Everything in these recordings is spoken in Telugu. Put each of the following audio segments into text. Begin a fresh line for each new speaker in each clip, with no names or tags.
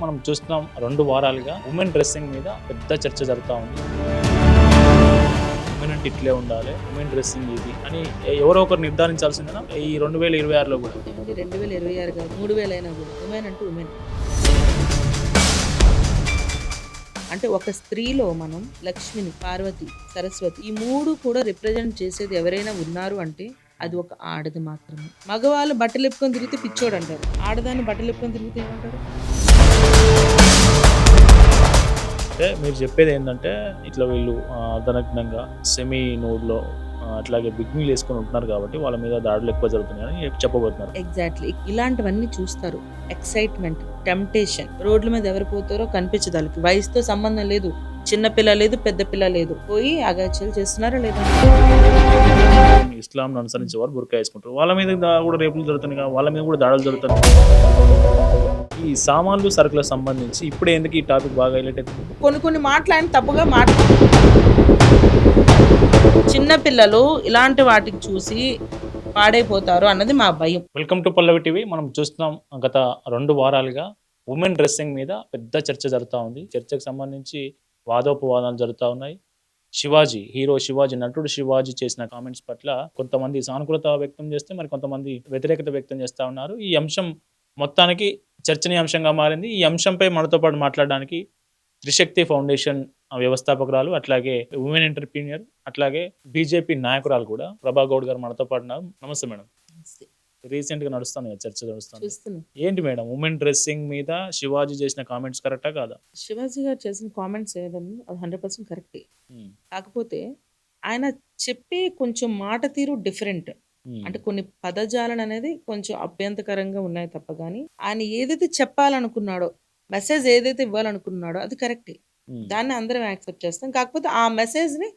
మనం చూస్తున్నాం 2 వారాలుగా ఉమెన్ డ్రెస్సింగ్ మీద పెద్ద చర్చ జరుగుతా ఉంది. ఉమెన్ అంటే ఇట్లే ఉండాలి, ఉమెన్ డ్రెస్సింగ్ ఇది అని ఎవరో ఒకరు నిర్ధారించాల్సిందేనా ఈ 2026లో కూడా?
ఏమండి 2026 కాదు 3000 అయినా కూడా ఉమెన్ అంటే ఉమెన్. అంటే ఒక స్త్రీలో మనం లక్ష్మిని, పార్వతి, సరస్వతి ఈ 3 కూడా రిప్రజెంట్ చేసేది ఎవరైనా ఉన్నారు అంటే అది ఒక ఆడది మాత్రమే. మగవాళ్ళు బట్టలెప్పుకొని తిరిగితే పిచ్చోడు అంటారు. ఆడదాన్ని బట్టలెప్పుకొని తిరిగితే ఏమంటారు?
అంటే మీరు చెప్పేది ఏంటంటే ఇట్లా వీళ్ళు అర్ధనగ్నంగా సెమీ నోడ్లో అట్లాగే బిగ్నీలు వేసుకొని ఉంటున్నారు కాబట్టి వాళ్ళ మీద దాడులు ఎక్కువ జరుగుతున్నాయని చెప్పబోతున్నారు.
ఎగ్జాక్ట్లీ ఇలాంటివన్నీ చూస్తారు. ఎక్సైట్మెంట్, టెంప్టేషన్, రోడ్ల మీద ఎవరు పోతారో కనిపించదు వాళ్ళకి. వయసుతో సంబంధం లేదు, చిన్న పిల్ల లేదు, పెద్ద పిల్ల లేదు, పోయి అగాచ్యాలు చేస్తున్నారా లేదా?
ఇస్లాంను అనుసరించే వారు బుర్కా వేసుకుంటారు, వాళ్ళ మీద కూడా రేపులు జరుగుతున్నాయి కదా, వాళ్ళ మీద కూడా దాడులు జరుగుతున్నాయి. ఈ సామాన్లు సరుకులకు సంబంధించి ఇప్పుడే ఎందుకు ఈ టాపిక్ బాగా హైలైట్ అవుతుంది?
కొన్ని మాటలు ఆయన తప్పుగా చిన్న పిల్లలు ఇలాంటి వాటికి చూసి పాడైపోతారు అన్నది మా భయం.
Welcome to Pallavi TV. మనం చూస్తున్నాం గత 2 వారాలుగా ఉమెన్ డ్రెస్సింగ్ మీద పెద్ద చర్చ జరుగుతూ ఉంది. చర్చకు సంబంధించి వాదోపవాదాలు జరుగుతూ ఉన్నాయి. హీరో శివాజీ, నటుడు శివాజీ చేసిన కామెంట్స్ పట్ల కొంతమంది సానుకూలత వ్యక్తం చేస్తే మరి కొంతమంది వ్యతిరేకత వ్యక్తం చేస్తూ ఉన్నారు. ఈ అంశం మొత్తానికి చర్చనీయాంశంగా మారింది. ఈ అంశంపై మనతో పాటు మాట్లాడడానికి త్రిశక్తి ఫౌండేషన్ వ్యవస్థాపకురాలు, అట్లాగే ఉమెన్ ఎంటర్ప్రీనియర్, అట్లాగే బీజేపీ నాయకురాలు కూడా ప్రభా గౌడ్ గారు మనతో పాటు ఉన్నారు. నమస్తే మేడం. రీసెంట్ గా నడుస్తాను చర్చ నడుస్తాను. ఏంటి మేడం, ఉమెన్ డ్రెస్సింగ్ మీద శివాజీ చేసిన కామెంట్స్ కరెక్టా కాదా?
శివాజీ గారు చేసిన కామెంట్స్ ఏదన్నా అది 100% కరెక్టే. కాకపోతే ఆయన చెప్పే కొంచెం మాట తీరు డిఫరెంట్. అంటే కొన్ని పదజాలన అనేది కొంచెం అభ్యంతకరంగా ఉన్నాయి తప్ప గానీ ఆయన ఏదైతే చెప్పాలనుకున్నాడో, మెసేజ్ ఏదైతే ఇవ్వాలనుకున్నాడో అది కరెక్టే. దాన్ని అందరం యాక్సెప్ట్ చేస్తాం. కాకపోతే ఆ మెసేజ్ ని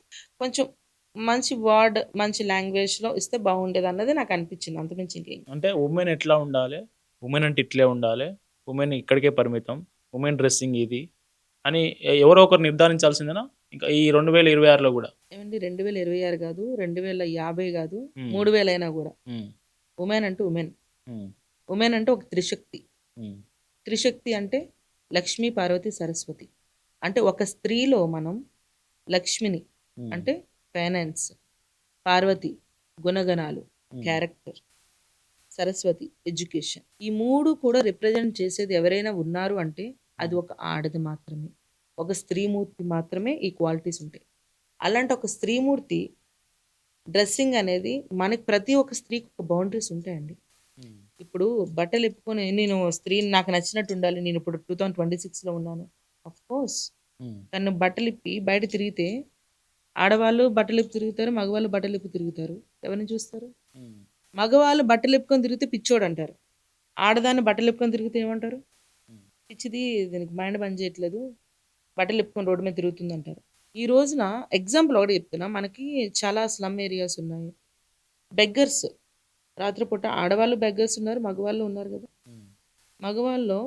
కొంచెం మంచి వర్డ్, మంచి లాంగ్వేజ్ లో ఇస్తే బాగుండేది అన్నది నాకు అనిపించింది. అంతమించి ఇంకేం.
అంటే ఉమెన్ ఎట్లా ఉండాలి, ఉమెన్ అంటే ఇట్లే ఉండాలి, ఉమెన్ ఇక్కడికే పరిమితం, ఉమెన్ డ్రెస్సింగ్ ఇది అని ఎవరో ఒకరు నిర్ధారించాల్సిందేనా ఇంకా ఈ 2026లో కూడా?
ఏమండి 2026 కాదు, 2050 కాదు, 3000 అయినా కూడా ఉమెన్ అంటే ఉమెన్. ఉమెన్ అంటే ఒక త్రిశక్తి. త్రిశక్తి అంటే లక్ష్మి, పార్వతి, సరస్వతి. అంటే ఒక స్త్రీలో మనం లక్ష్మిని అంటే ఫైనాన్స్, పార్వతి గుణగణాలు, క్యారెక్టర్, సరస్వతి ఎడ్యుకేషన్ ఈ 3 కూడా రిప్రజెంట్ చేసేది ఎవరైనా ఉన్నారు అంటే అది ఒక ఆడది మాత్రమే. ఒక స్త్రీమూర్తి మాత్రమే ఈ క్వాలిటీస్ ఉంటాయి. అలాంటి ఒక స్త్రీమూర్తి డ్రెస్సింగ్ అనేది మనకి ప్రతి ఒక్క స్త్రీకి ఒక బౌండరీస్ ఉంటాయండి. ఇప్పుడు బట్టలు ఇప్పుకొని నేను స్త్రీని నాకు నచ్చినట్టు ఉండాలి, నేను ఇప్పుడు 2026లో ఉన్నాను, ఆఫ్ కోర్స్. తను బట్టలు ఇప్పి బయట తిరిగితే ఆడవాళ్ళు బట్టలు ఇప్పి తిరుగుతారు, మగవాళ్ళు బట్టలు ఇప్పి తిరుగుతారు. ఎవరిని చూస్తారు? మగవాళ్ళు బట్టలు ఇప్పుకొని తిరిగితే పిచ్చోడు అంటారు. ఆడదాన్ని బట్టలు ఇప్పుకొని తిరిగితే ఏమంటారు? పిచ్చిది, దీనికి మైండ్ పని చేయట్లేదు, బట్టలు ఇప్పుకొని రోడ్డు మీద తిరుగుతుంది అంటారు. ఈ రోజున ఎగ్జాంపుల్ ఒకటి చెప్తున్నా, మనకి చాలా స్లమ్ ఏరియాస్ ఉన్నాయి. బెగ్గర్స్, రాత్రిపూట ఆడవాళ్ళు బెగ్గర్స్ ఉన్నారు, మగవాళ్ళు ఉన్నారు కదా. మగవాళ్ళు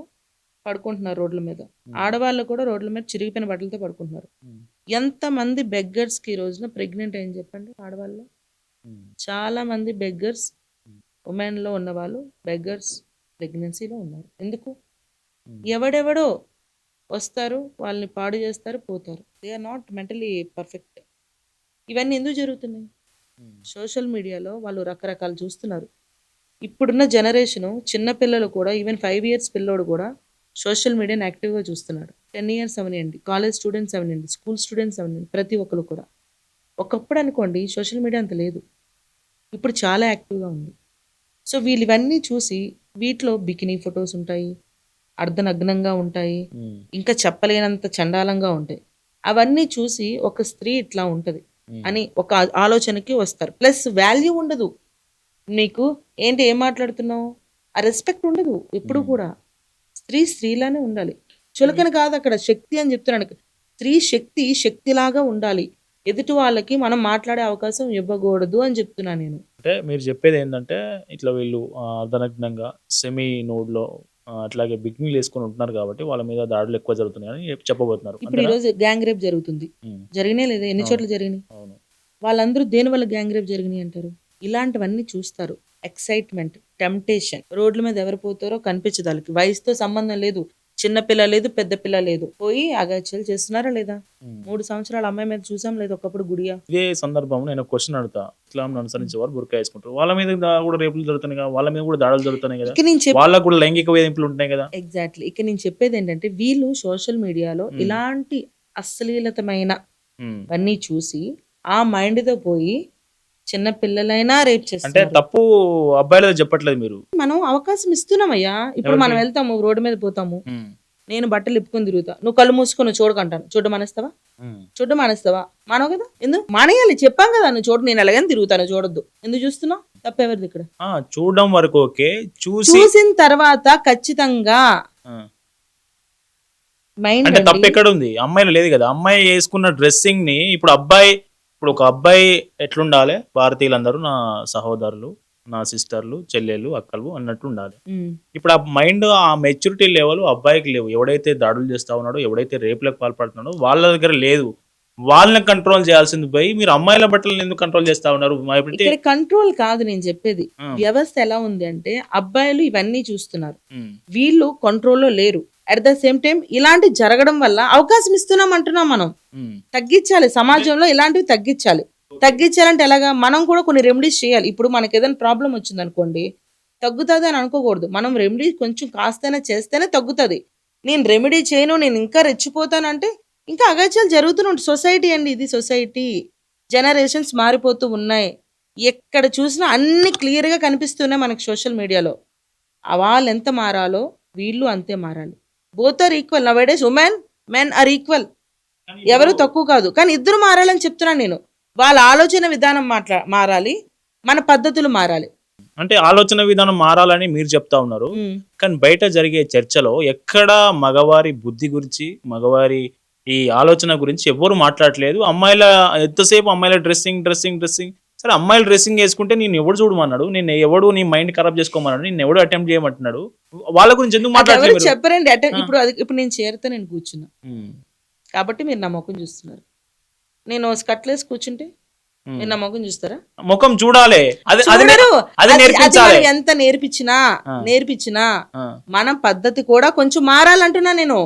పడుకుంటున్నారు రోడ్ల మీద, ఆడవాళ్ళు కూడా రోడ్ల మీద చిరిగిపోయిన బట్టలతో పడుకుంటున్నారు. ఎంతమంది బెగ్గర్స్కి ఈ రోజున ప్రెగ్నెంట్ అయ్యని చెప్పండి ఆడవాళ్ళు? చాలా మంది బెగ్గర్స్, ఉమెన్లో ఉన్న వాళ్ళు బెగ్గర్స్ ప్రెగ్నెన్సీలో ఉన్నారు. ఎందుకు? ఎవడెవడో వస్తారు, వాళ్ళని పాడు చేస్తారు, పోతారు. They are not mentally perfect. ఇవన్నీ ఎందుకు జరుగుతున్నాయి? సోషల్ మీడియాలో వాళ్ళు రకరకాలు చూస్తున్నారు. ఇప్పుడున్న జనరేషను చిన్నపిల్లలు కూడా, ఈవెన్ 5 years పిల్లోడు కూడా సోషల్ మీడియాని యాక్టివ్గా చూస్తున్నాడు. 10 years అవనివ్వండి, కాలేజ్ స్టూడెంట్స్ అవనివ్వండి, స్కూల్ స్టూడెంట్స్ అవనివ్వండి, ప్రతి ఒక్కరు కూడా. ఒకప్పుడు అనుకోండి సోషల్ మీడియా అంత లేదు, ఇప్పుడు చాలా యాక్టివ్గా ఉంది. సో వీళ్ళు ఇవన్నీ చూసి వీటిలో బికినీ ఫొటోస్ ఉంటాయి, అర్ధనగ్నంగా ఉంటాయి, ఇంకా చెప్పలేనంత చండాలంగా ఉంటాయి. అవన్నీ చూసి ఒక స్త్రీ ఇట్లా ఉంటది అని ఒక ఆలోచనకి వస్తారు. ప్లస్ వాల్యూ ఉండదు నీకు. ఏంటి, ఏం మాట్లాడుతున్నావు, ఆ రెస్పెక్ట్ ఉండదు ఎప్పుడు కూడా. స్త్రీ స్త్రీలానే ఉండాలి, చులకన కాదు అక్కడ, శక్తి అని చెప్తున్నాను. స్త్రీ శక్తి శక్తిలాగా ఉండాలి. ఎదుటి వాళ్ళకి మనం మాట్లాడే అవకాశం ఇవ్వకూడదు అని చెప్తున్నా నేను.
అంటే మీరు చెప్పేది ఏంటంటే ఇట్లా వీళ్ళు అర్ధనగ్నంగా సెమీ నోడ్లో అట్లాగే బిగ్నీలు వేసుకొని ఉంటున్నారు కాబట్టి వాళ్ళ మీద దాడులు ఎక్కువ జరుగుతున్నాయని చెప్పబోతున్నారు.
ఇప్పుడు ఈ రోజు గ్యాంగ్ రేప్ జరుగుతుంది, జరిగినాయి లేదా? ఎన్ని చోట్ల జరిగినాయి? వాళ్ళందరూ దేని వల్ల గ్యాంగ్ రేప్ జరిగినాయి అంటారు? ఇలాంటివన్నీ చూస్తారు. ఎక్సైట్మెంట్, టెంప్టేషన్, రోడ్ల మీద ఎవరు పోతారో కనిపించదు వాళ్ళకి. వయసుతో సంబంధం లేదు, చిన్న పిల్ల లేదు, పెద్ద పిల్ల లేదు, పోయి అగాచ్యాలు చేస్తున్నారా లేదా? 3 సంవత్సరాల అమ్మాయి మీద చూసాం లేదు ఒకప్పుడు గుడియా.
ఇదే సందర్భంలో నేను క్వశ్చన్ అడుగుతా, ఇస్లాంను అనుసరించే వారు బుర్కా వేసుకుంటారు, వాళ్ళ మీద కూడా రేపులు జరుగుతున్నాయి కదా, వాళ్ళ మీద కూడా దాడులు జరుగుతున్నాయి కదా,
ఇక నేను
వాళ్ళకు కూడా లైంగిక వేధింపులు ఉంటున్నాయి కదా.
ఎగ్జాక్ట్లీ ఇక నేను చెప్పేది ఏంటంటే వీళ్ళు సోషల్ మీడియాలో ఇలాంటి అశ్లీలతమైన అన్నీ చూసి ఆ మైండ్ తో పోయి చిన్న పిల్లలైనా రేప్
అంటే
చేస్తారు.
తప్పు అబ్బాయిలతో చెప్పట్లేదు మీరు.
మనం అవకాశం ఇస్తున్నామయ్యా. ఇప్పుడు మనం వెళ్తాము రోడ్డు మీద పోతాము, నేను బట్టలు ఇప్పుకొని తిరుగుతా, నువ్వు కళ్ళు మూసుకొని చూడకంటాను, చూడడం మానేస్తావా? చూడడం మానేస్తావా? మానవు కదా. ఎందుకు మానేయాలి? చెప్పాం కదా నువ్వు చూడు, నేను ఎలాగని తిరుగుతాను, చూడొద్దు. ఎందుకు చూస్తున్నావు? తప్పెవరిది ఇక్కడ?
చూడడం వరకు ఓకే,
చూసిన తర్వాత ఖచ్చితంగా మైండ్
అంటే తప్పు ఎక్కడ ఉంది? అమ్మాయిలు లేదు కదా, అమ్మాయి వేసుకున్న డ్రెస్సింగ్ ని ఇప్పుడు ఒక అబ్బాయి ఎట్లుండాలి, భారతీయులందరూ నా సహోదరులు, నా సిస్టర్లు, చెల్లెళ్ళు, అక్కలు అన్నట్టు ఉండాలి. ఇప్పుడు ఆ మైండ్, ఆ మెచ్యూరిటీ లెవెల్ అబ్బాయికి లేవు. ఎవడైతే దాడులు చేస్తా ఉన్నాడో, ఎవడైతే రేపులకు పాల్పడుతున్నాడో వాళ్ళ దగ్గర లేదు. వాళ్ళని కంట్రోల్ చేయాల్సింది పోయి మీరు అమ్మాయిల బట్టలను ఎందుకు కంట్రోల్ చేస్తా ఉన్నారు?
ఇక్కడ కంట్రోల్ కాదు నేను చెప్పేది. వ్యవస్థ ఎలా ఉంది అంటే అబ్బాయిలు ఇవన్నీ చూస్తున్నారు, వీళ్ళు కంట్రోల్లో లేరు. అట్ ద సేమ్ టైం ఇలాంటి జరగడం వల్ల అవకాశం ఇస్తున్నాం అంటున్నాం. మనం తగ్గించాలి, సమాజంలో ఇలాంటివి తగ్గించాలంటే ఎలాగా? మనం కూడా కొన్ని రెమెడీస్ చేయాలి. ఇప్పుడు మనకి ఏదైనా ప్రాబ్లం వచ్చింది అనుకోండి, తగ్గుతుంది అని అనుకోకూడదు. మనం రెమెడీ కొంచెం కాస్తైనా చేస్తేనే తగ్గుతుంది. నేను రెమెడీ చేయను, నేను ఇంకా రెచ్చిపోతానంటే ఇంకా అగాచ్యాలు జరుగుతూనే ఉంటాయి. సొసైటీ అండి ఇది, సొసైటీ. జనరేషన్స్ మారిపోతూ ఉన్నాయి. ఎక్కడ చూసినా అన్ని క్లియర్గా కనిపిస్తున్నాయి మనకి సోషల్ మీడియాలో. వాళ్ళు ఎంత మారాలో వీళ్ళు అంతే మారాలి. Both are equal. Nowadays women men are equal. ఎవరు తక్కువ కాదు, కానీ ఇద్దరు మారాలని చెప్తున్నాను నేను. వాళ్ళ ఆలోచన విధానం మారాలి, మన పద్ధతులు మారాలి.
అంటే ఆలోచన విధానం మారాలని మీరు చెప్తా ఉన్నారు, కానీ బయట జరిగే చర్చలో ఎక్కడ మగవారి బుద్ధి గురించి, మగవారి ఈ ఆలోచన గురించి ఎవ్వరు మాట్లాడలేదు. అమ్మాయిల ఎంతసేపు అమ్మాయిల డ్రెస్సింగ్. సరే, అమ్మాయిలు డ్రెస్సింగ్ వేసుకుంటే నేను ఎవడు చూడమన్నాడు, నేను ఎవడు నీ మైండ్ ఖరాబ్ చేసుకోమన్నాడు, నేను ఎవడు అటెంప్ట్ చేయమంటున్నాడు? వాళ్ళ గురించి ఎందుకు మాట్లాడలేదు?
చెప్పరండి. ఇప్పుడు నేను చేరితే నేను కూర్చున్నా కాబట్టి మీరు నా ముఖం చూస్తున్నారు. నేను స్కట్లేసి కూర్చుంటే మీరు నా ముఖం చూస్తారా?
ముఖం చూడాలి.
ఎంత నేర్పించినా మన పద్ధతి కూడా కొంచెం మారాలంటున్నా నేను.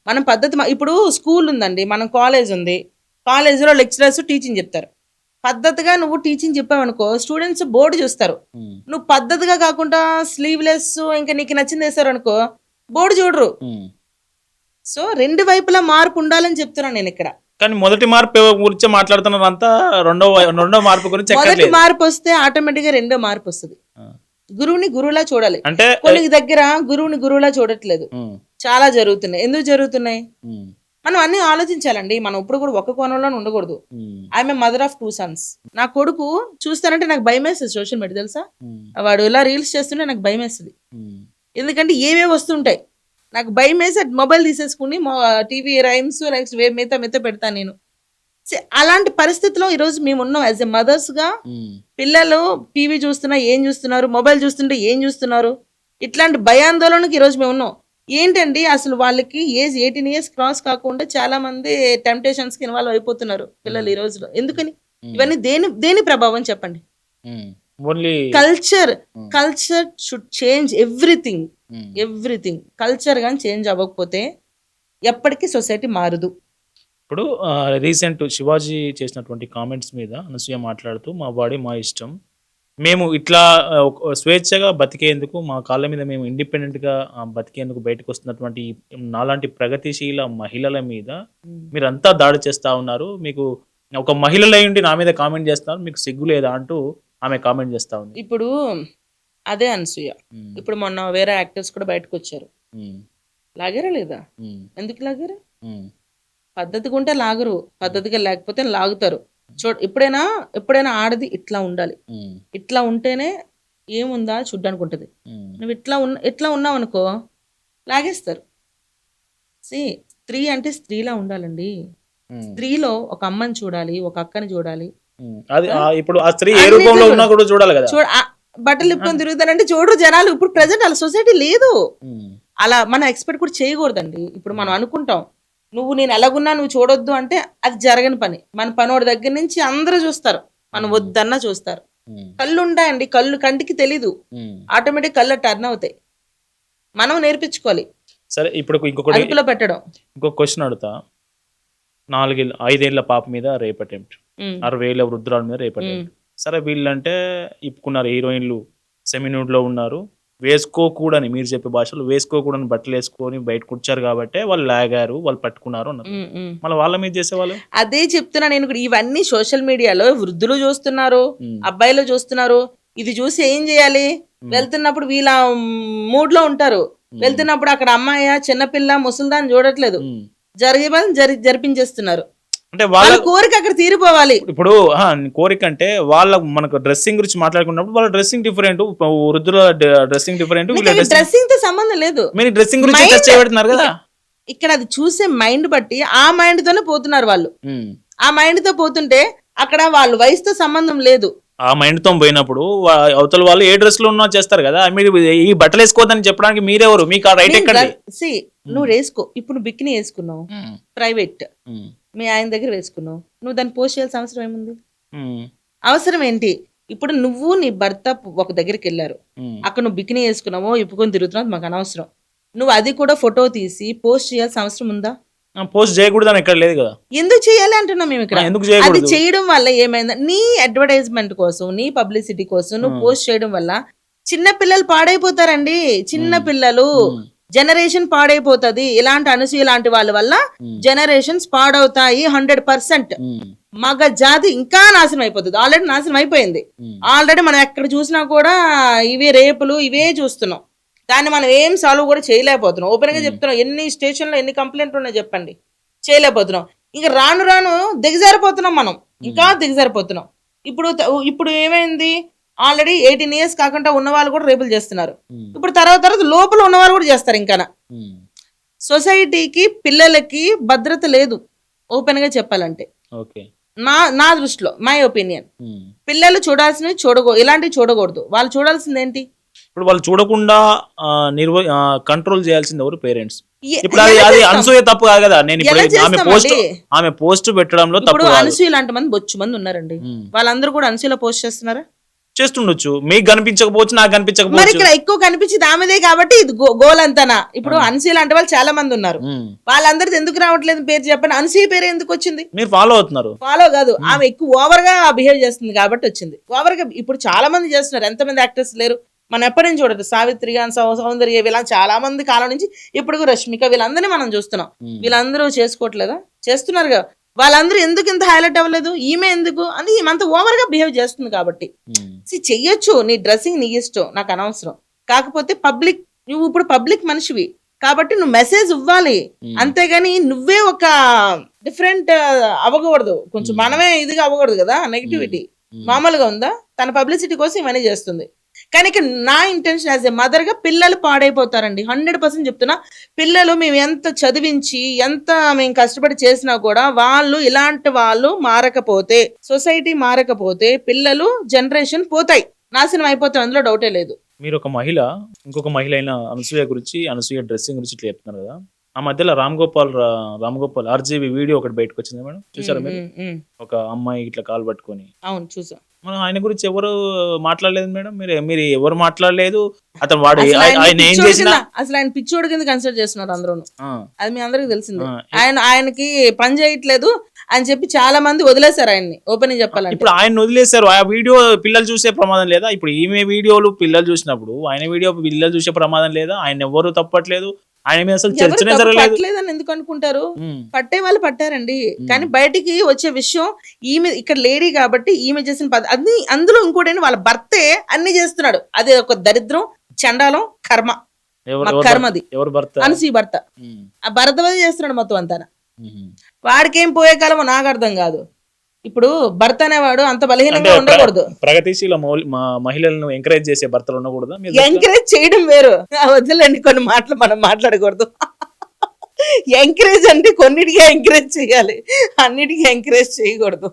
మన పద్ధతి ఇప్పుడు స్కూల్ ఉందండి, మనం కాలేజ్ ఉంది, కాలేజీలో లెక్చరర్స్ టీచింగ్ చెప్తారు. పద్ధతిగా నువ్వు టీచింగ్ చెప్పావనుకో స్టూడెంట్స్ బోర్డు చూస్తారు. నువ్వు పద్ధతిగా కాకుండా స్లీవ్లెస్ ఇంకా నీకు నచ్చింది వేస్తారు అనుకో బోర్డు చూడరు. సో రెండు వైపులా మార్పు ఉండాలని చెప్తున్నాను నేను ఇక్కడ.
కానీ మొదటి మార్పు గురించి మాట్లాడుతున్నారు అంతా, రెండో మార్పు గురించి.
మొదటి మార్పు వస్తే ఆటోమేటిక్ గా రెండో మార్పు వస్తుంది. గురువుని గురువులా చూడాలి. అంటే కొన్ని దగ్గర గురువుని గురువులా చూడట్లేదు, చాలా జరుగుతున్నాయి. ఎందుకు జరుగుతున్నాయి? మనం అన్ని ఆలోచించాలండి. మనం ఇప్పుడు కూడా ఒక కోణంలో ఉండకూడదు. I'm a mother of 2 sons. నా కొడుకు చూస్తానంటే నాకు భయం వేస్తుంది. సోషల్ మీడియా తెలుసా, వాడు ఇలా రీల్స్ చేస్తుంటే నాకు భయం వేస్తుంది. ఎందుకంటే ఏవేవి వస్తుంటాయి, నాకు భయం వేసి మొబైల్ తీసేసుకుని టీవీ రైమ్స్ మిగతా పెడతాను నేను. అలాంటి పరిస్థితిలో ఈరోజు మేము ఉన్నాం యాజ్ ఎ మదర్స్ గా. పిల్లలు టీవీ చూస్తున్నా ఏం చూస్తున్నారు, మొబైల్ చూస్తుంటే ఏం చూస్తున్నారు, ఇట్లాంటి భయాందోళనకి ఈరోజు మేము ఉన్నాం. ఏంటండి అసలు వాళ్ళకి ఏజ్ 18 years క్రాస్ కాకుండా చాలా మంది టెంప్టేషన్స్ కి ఇన్వాల్వ్ అయిపోతున్నారు పిల్లలు ఈ రోజులో. ఎందుకని? ఇవన్నీ దేని ప్రభావం చెప్పండి? Culture should change everything. Culture కానీ చేంజ్ అవ్వకపోతే ఎప్పటికీ సొసైటీ మారదు.
ఇప్పుడు రీసెంట్ శివాజీ చేసినటువంటి కామెంట్స్ మీద అనసూయ మాట్లాడుతూ, మా బాడీ మా ఇష్టం, మేము ఇట్లా స్వేచ్ఛగా బతికేందుకు, మా కాళ్ళ మీద మేము ఇండిపెండెంట్గా బతికేందుకు బయటకు వస్తున్నటువంటి నాలాంటి ప్రగతిశీల మహిళల మీద మీరంతా దాడి చేస్తూ ఉన్నారు. మీకు ఒక మహిళలై ఉండి నా మీద కామెంట్ చేస్తున్నారు, మీకు సిగ్గు లేదా అంటూ ఆమె కామెంట్ చేస్తా ఉంది.
ఇప్పుడు అదే అనసూయ, ఇప్పుడు మొన్న వేరే యాక్టర్స్ కూడా బయటకు వచ్చారు. లాగారా లేదా? ఎందుకు లాగారు? పద్ధతిగా ఉంటే లాగరు, పద్ధతిగా లేకపోతే లాగుతారు. ఎప్పుడైనా ఆడది ఇట్లా ఉండాలి, ఇట్లా ఉంటేనే ఏముందా చూడ్డానికి ఉంటది. నువ్వు ఇట్లా ఉన్నావు అనుకో లాగేస్తారు. స్త్రీ అంటే స్త్రీలా ఉండాలండి. స్త్రీలో ఒక అమ్మని చూడాలి, ఒక అక్కని చూడాలి.
ఇప్పుడు ఆ స్త్రీ ఏ రూపంలో ఉన్నా కూడా చూడాలి కదా.
బట్టలు ఇప్పుకొని తిరుగుతానంటే చూడరు జనాలు. ఇప్పుడు ప్రెసెంట్ అలా సొసైటీ లేదు. అలా మనం ఎక్స్పెక్ట్ కూడా చేయకూడదండి. ఇప్పుడు మనం అనుకుంటాం నువ్వు నేను ఎలాగున్నా నువ్వు చూడొద్దు అంటే అది జరగని పని. మన పనోడి దగ్గర నుంచి అందరూ చూస్తారు, మనం వద్దన్నా చూస్తారు. కళ్ళు ఉంటాయండి, కంటికి తెలీదు, ఆటోమేటిక్ కళ్ళు టర్న్ అవుతాయి. మనం నేర్పించుకోవాలి.
సరే ఇప్పుడు ఇంకొకటి
అదుపులో పెట్టడం.
ఇంకొక క్వశ్చన్ అడుగుతా. 5 ఏళ్ల పాప మీద రేప్ అటెంప్ట్, 60 ఏళ్ల వృద్ధురాల మీద రేప్ అటెంప్ట్. సరే వీళ్ళంటే ఇప్పుకున్నారు, హీరోయిన్లు సెమిన్యూడ్ లో ఉన్నారు, వేసుకోకూడని, మీరు చెప్పే భాషలో వేసుకోకూడని బట్టలు వేసుకొని బయటకు వచ్చారు కాబట్టి వాళ్ళు లాగారు, వాళ్ళు పట్టుకున్నారు అన్నారు. మళ్ళీ వాళ్ళ మీద చేసేవాళ్ళు
అదే చెప్తున్నా నేను కూడా. ఇవన్నీ సోషల్ మీడియాలో వృద్ధులు చూస్తున్నారు, అబ్బాయిలు చూస్తున్నారు. ఇది చూసి ఏం చేయాలి? వెళ్తున్నప్పుడు వీళ్ళ మూడ్ లో ఉంటారు. వెళ్తున్నప్పుడు అక్కడ అమ్మాయి, చిన్నపిల్ల, ముసల్దాన్ని చూడట్లేదు, జరిపించేస్తున్నారు.
అంటే వాళ్ళ
కోరిక అక్కడ తీరిపోవాలి.
ఇప్పుడు కోరిక అంటే వాళ్ళ మనకు డ్రెస్సింగ్ గురించి మాట్లాడుకున్నప్పుడు వాళ్ళ డ్రెస్సింగ్ డిఫరెంట్, వృద్ధుల డ్రెస్సింగ్ డిఫరెంట్,
డ్రెస్సింగ్ తో సంబంధం లేదు.
మీరు డ్రెస్సింగ్ గురించి టచ్ చేయబడుతున్నారు కదా.
ఇక్కడ అది చూసే మైండ్ బట్టి ఆ మైండ్ తోనే పోతున్నారు వాళ్ళు. ఆ మైండ్ తో పోతుంటే అక్కడ వాళ్ళు వయసుతో సంబంధం లేదు.
ఆ మైండ్ తో పోయినప్పుడు అవతల వాళ్ళు ఏ డ్రెస్ లో ఉన్నా చేస్తారు కదా. మీరు ఈ బట్టలు వేసుకోవద్దని చెప్పడానికి మీరెవరు? మీకు ఆ రైట్ ఎక్కడ?
నువ్వు వేసుకో. ఇప్పుడు బికినీ వేసుకున్నావు, ప్రైవేట్, మీ ఆయన దగ్గర వేసుకున్నావు, నువ్వు దాన్ని పోస్ట్ చేయాల్సిన అవసరం ఏముంది? అవసరం ఏంటి? ఇప్పుడు నువ్వు నీ భర్త ఒక దగ్గరికి వెళ్ళారు, అక్కడ నువ్వు బికినీ వేసుకున్నావో ఇప్పుకొని తిరుగుతున్నావు, మాకు అనవసరం. నువ్వు అది కూడా ఫోటో తీసి పోస్ట్ చేయాల్సిన అవసరం ఉందా?
పోస్ట్ చేయకూడదు అని ఎక్కడ లేదు కదా.
ఎందుకు చేయాలి అంటున్నాం మేము ఇక్కడ. అది
ఎందుకు
చేయడం వల్ల ఏమైందా? నీ అడ్వర్టైజ్మెంట్ కోసం, నీ పబ్లిసిటీ కోసం నువ్వు పోస్ట్ చేయడం వల్ల చిన్న పిల్లలు పాడైపోతారండి. చిన్న పిల్లలు జనరేషన్ పాడైపోతుంది. ఇలాంటి అనసూయ లాంటి వాళ్ళ వల్ల జనరేషన్స్ పాడవుతాయి 100%. మగ జాతి ఇంకా నాశనం అయిపోతుంది. ఆల్రెడీ నాశనం అయిపోయింది. ఆల్రెడీ మనం ఎక్కడ చూసినా కూడా ఇవే రేపులు, ఇవే చూస్తున్నాం. దాన్ని మనం ఏం సాల్వ్ కూడా చేయలేకపోతున్నాం. ఓపెన్ గా చెప్తున్నాం. ఎన్ని స్టేషన్లో ఎన్ని కంప్లైంట్లు ఉన్నాయో చెప్పండి, చేయలేకపోతున్నాం. ఇంకా రాను రాను దిగజారిపోతున్నాం మనం, ఇంకా దిగజారిపోతున్నాం. ఇప్పుడు ఏమైంది? ఆల్రెడీ 18 years కాకుండా ఉన్న వాళ్ళు కూడా రేపులు చేస్తున్నారు. ఇప్పుడు తర్వాత లోపల ఉన్న వాళ్ళు కూడా చేస్తారు. ఇంకా సొసైటీకి, పిల్లలకి భద్రత లేదు ఓపెన్ గా చెప్పాలంటే. నా దృష్టిలో, మై ఒపీనియన్. పిల్లలు చూడాల్సినవి ఇలాంటివి చూడకూడదు. వాళ్ళు చూడాల్సింది ఏంటి?
ఇప్పుడు వాళ్ళు చూడకుండా కంట్రోల్ చేయాల్సింది ఎవరు? పేరెంట్స్. ఇప్పుడు అది అనసూయ తప్పు కాదు కదా. నేను ఆమె పోస్ట్ పెట్టడంలో తప్పు.
అనసూయ లాంటి మంది బొచ్చు మంది ఉన్నారండి. వాళ్ళందరూ కూడా అనసూయలో పోస్ట్ చేస్తున్నారా?
చేస్తుండొచ్చు. మీకు కనిపించకపోవచ్చు, నాకు కనిపించకపోవచ్చు.
మరి ఇక్కడ ఎక్కువ కనిపించింది ఆమెదే కాబట్టి ఇది గోల్ అంతానా? ఇప్పుడు అనసూయ లాంటి వాళ్ళు చాలా మంది ఉన్నారు. వాళ్ళందరిది ఎందుకు రావట్లేదు పేరు చెప్పండి. అనసూయ పేరు ఎందుకు వచ్చింది?
మీరు ఫాలో అవుతున్నారు.
ఫాలో కాదు, ఆమె ఎక్కువ ఓవర్ గా బిహేవ్ చేస్తుంది కాబట్టి వచ్చింది. ఓవర్ గా ఇప్పుడు చాలా మంది చేస్తున్నారు. ఎంతమంది యాక్టర్స్ లేరు మనం ఎప్పటి నుంచి చూడదు. సావిత్రి గాని, సౌందర్య, వీళ్ళ చాలా మంది కాలం నుంచి ఇప్పుడు రష్మిక, వీళ్ళందరినీ మనం చూస్తున్నాం. వీళ్ళందరూ చేసుకోవట్లేదా? చేస్తున్నారు కదా. వాళ్ళందరూ ఎందుకు ఇంత హైలైట్ అవ్వలేదు? ఈమె ఎందుకు అని ఈమెంత ఓవర్ గా బిహేవ్ చేస్తుంది కాబట్టి. చెయ్యొచ్చు, నీ డ్రెస్సింగ్ నీ ఇష్టం, నాకు అనవసరం. కాకపోతే నువ్వు ఇప్పుడు పబ్లిక్ మనిషివి కాబట్టి నువ్వు మెసేజ్ ఇవ్వాలి. అంతేగాని నువ్వే ఒక డిఫరెంట్ అవ్వకూడదు. కొంచెం మనమే ఇదిగా అవ్వకూడదు కదా. నెగిటివిటీ మామూలుగా ఉందా? తన పబ్లిసిటీ కోసం ఇవన్నీ చేస్తుంది. కానీ నా ఇంటెన్షన్ యాజ్ ఎ మదర్ గా, పిల్లలు పాడైపోతారండి. 100% చెప్తున్నా. పిల్లలు మేము ఎంత చదివించి, ఎంత మేము కష్టపడి చేసినా కూడా వాళ్ళు ఇలాంటి వాళ్ళు మారకపోతే, సొసైటీ మారకపోతే పిల్లలు జనరేషన్ పోతాయి, నాశనం అయిపోతాయి. అందులో డౌటే లేదు.
మీరు ఒక మహిళ, ఇంకొక మహిళ అయిన అనసూయ గురించి, అనసూయ డ్రెస్సింగ్ గురించి ఇట్లా చెప్తున్నారు కదా. ఆ మధ్యలో రామ్ గోపాల్ ఆర్జీవి వీడియో ఒకటి బయటకు వచ్చింది మేడం, చూసారా మీరు? ఒక అమ్మాయి ఇట్లా కాలు పట్టుకొని.
అవును, చూసా.
మనం ఆయన గురించి ఎవరు మాట్లాడలేదు మేడం. మీరు ఎవరు మాట్లాడలేదు. అతను వాడు ఆయన ఏం చేసినా
అసలు ఆయన పిచ్చోడు కింద కన్సిడర్ చేస్తున్నారు అందరూ. అది మీ అందరికి తెలిసింది. ఆయనకి పని చేయట్లేదు అని చెప్పి చాలా మంది వదిలేశారు ఆయన్ని. ఓపెన్ చెప్పాలంటే
ఇప్పుడు ఆయన వదిలేశారు. ఆ వీడియో పిల్లలు చూసే ప్రమాదం లేదా? ఇప్పుడు ఈమె వీడియోలు పిల్లలు చూసినప్పుడు ఆయన వీడియో పిల్లలు చూసే ప్రమాదం లేదా? ఆయన ఎవరు తప్పట్లేదు. ఆయన మీద అసలు చర్చనే జరగలేదు.
పట్టలేదని ఎందుకు అనుకుంటారు? పట్టే వాళ్ళు పట్టారండి. కానీ బయటికి వచ్చే విషయం ఈమె ఇక్కడ లేడీ కాబట్టి ఈమె చేసిన అది. అందులో ఇంకోటి వాళ్ళ భర్తే అన్ని చేస్తున్నాడు. అది ఒక దరిద్రం, చండాలం, కర్మ. కర్మది.
ఎవరు భర్త?
అనసూయ భర్త. ఆ భర్త చేస్తున్నాడు మొత్తం అంతా. వాడికేం పోయే కాలమో నాకు అర్థం కాదు. ఇప్పుడు భర్త అనేవాడు అంత బలహీనంగా ఉండకూడదు.
ప్రగతిశీల మహిళలను ఎంకరేజ్ చేసే భర్తలు ఉండకూడదు.
ఎంకరేజ్ చేయడం వేరు, వద్దులేండి. కొన్ని మాటలు మనం మాట్లాడకూడదు. ఎంకరేజ్ అంటే కొన్నిటికి ఎంకరేజ్ చేయాలి, అన్నిటికీ ఎంకరేజ్ చేయకూడదు.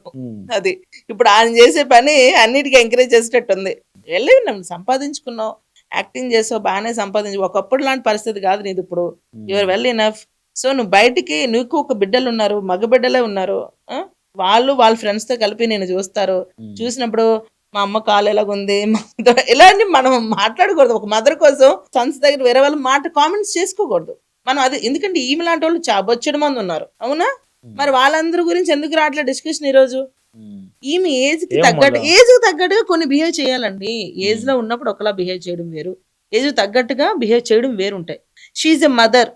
అది ఇప్పుడు ఆయన చేసే పని అన్నిటికీ ఎంకరేజ్ చేసేటట్టుంది. వెళ్ళి సంపాదించుకున్నావు, యాక్టింగ్ చేసావు, బాగానే సంపాదించు. ఒకప్పుడు లాంటి పరిస్థితి కాదు నీది ఇప్పుడు. Your well enough. సో నువ్వు బయటికి, నీకు ఒక బిడ్డలు ఉన్నారు, మగ బిడ్డలే ఉన్నారు. వాళ్ళు వాళ్ళ ఫ్రెండ్స్ తో కలిపి నేను చూస్తారు. చూసినప్పుడు మా అమ్మ కాలు ఎలాగుంది, ఇలాంటి మనం మాట్లాడకూడదు. ఒక మదర్ కోసం సన్స్ దగ్గర వేరే వాళ్ళ మాట కామెంట్స్ చేసుకోకూడదు. మనం అది ఎందుకంటే ఈమె లాంటి వాళ్ళు బొచ్చడి మంది ఉన్నారు అవునా, మరి వాళ్ళందరి గురించి ఎందుకు రావట్లేదు డిస్కషన్ ఈ రోజు? ఈమె ఏజ్ కి తగ్గట్టుగా కొన్ని బిహేవ్ చేయాలండి. ఏజ్ లో ఉన్నప్పుడు ఒకలా బిహేవ్ చేయడం వేరు, ఏజ్ తగ్గట్టుగా బిహేవ్ చేయడం వేరు ఉంటాయి. She's a mother,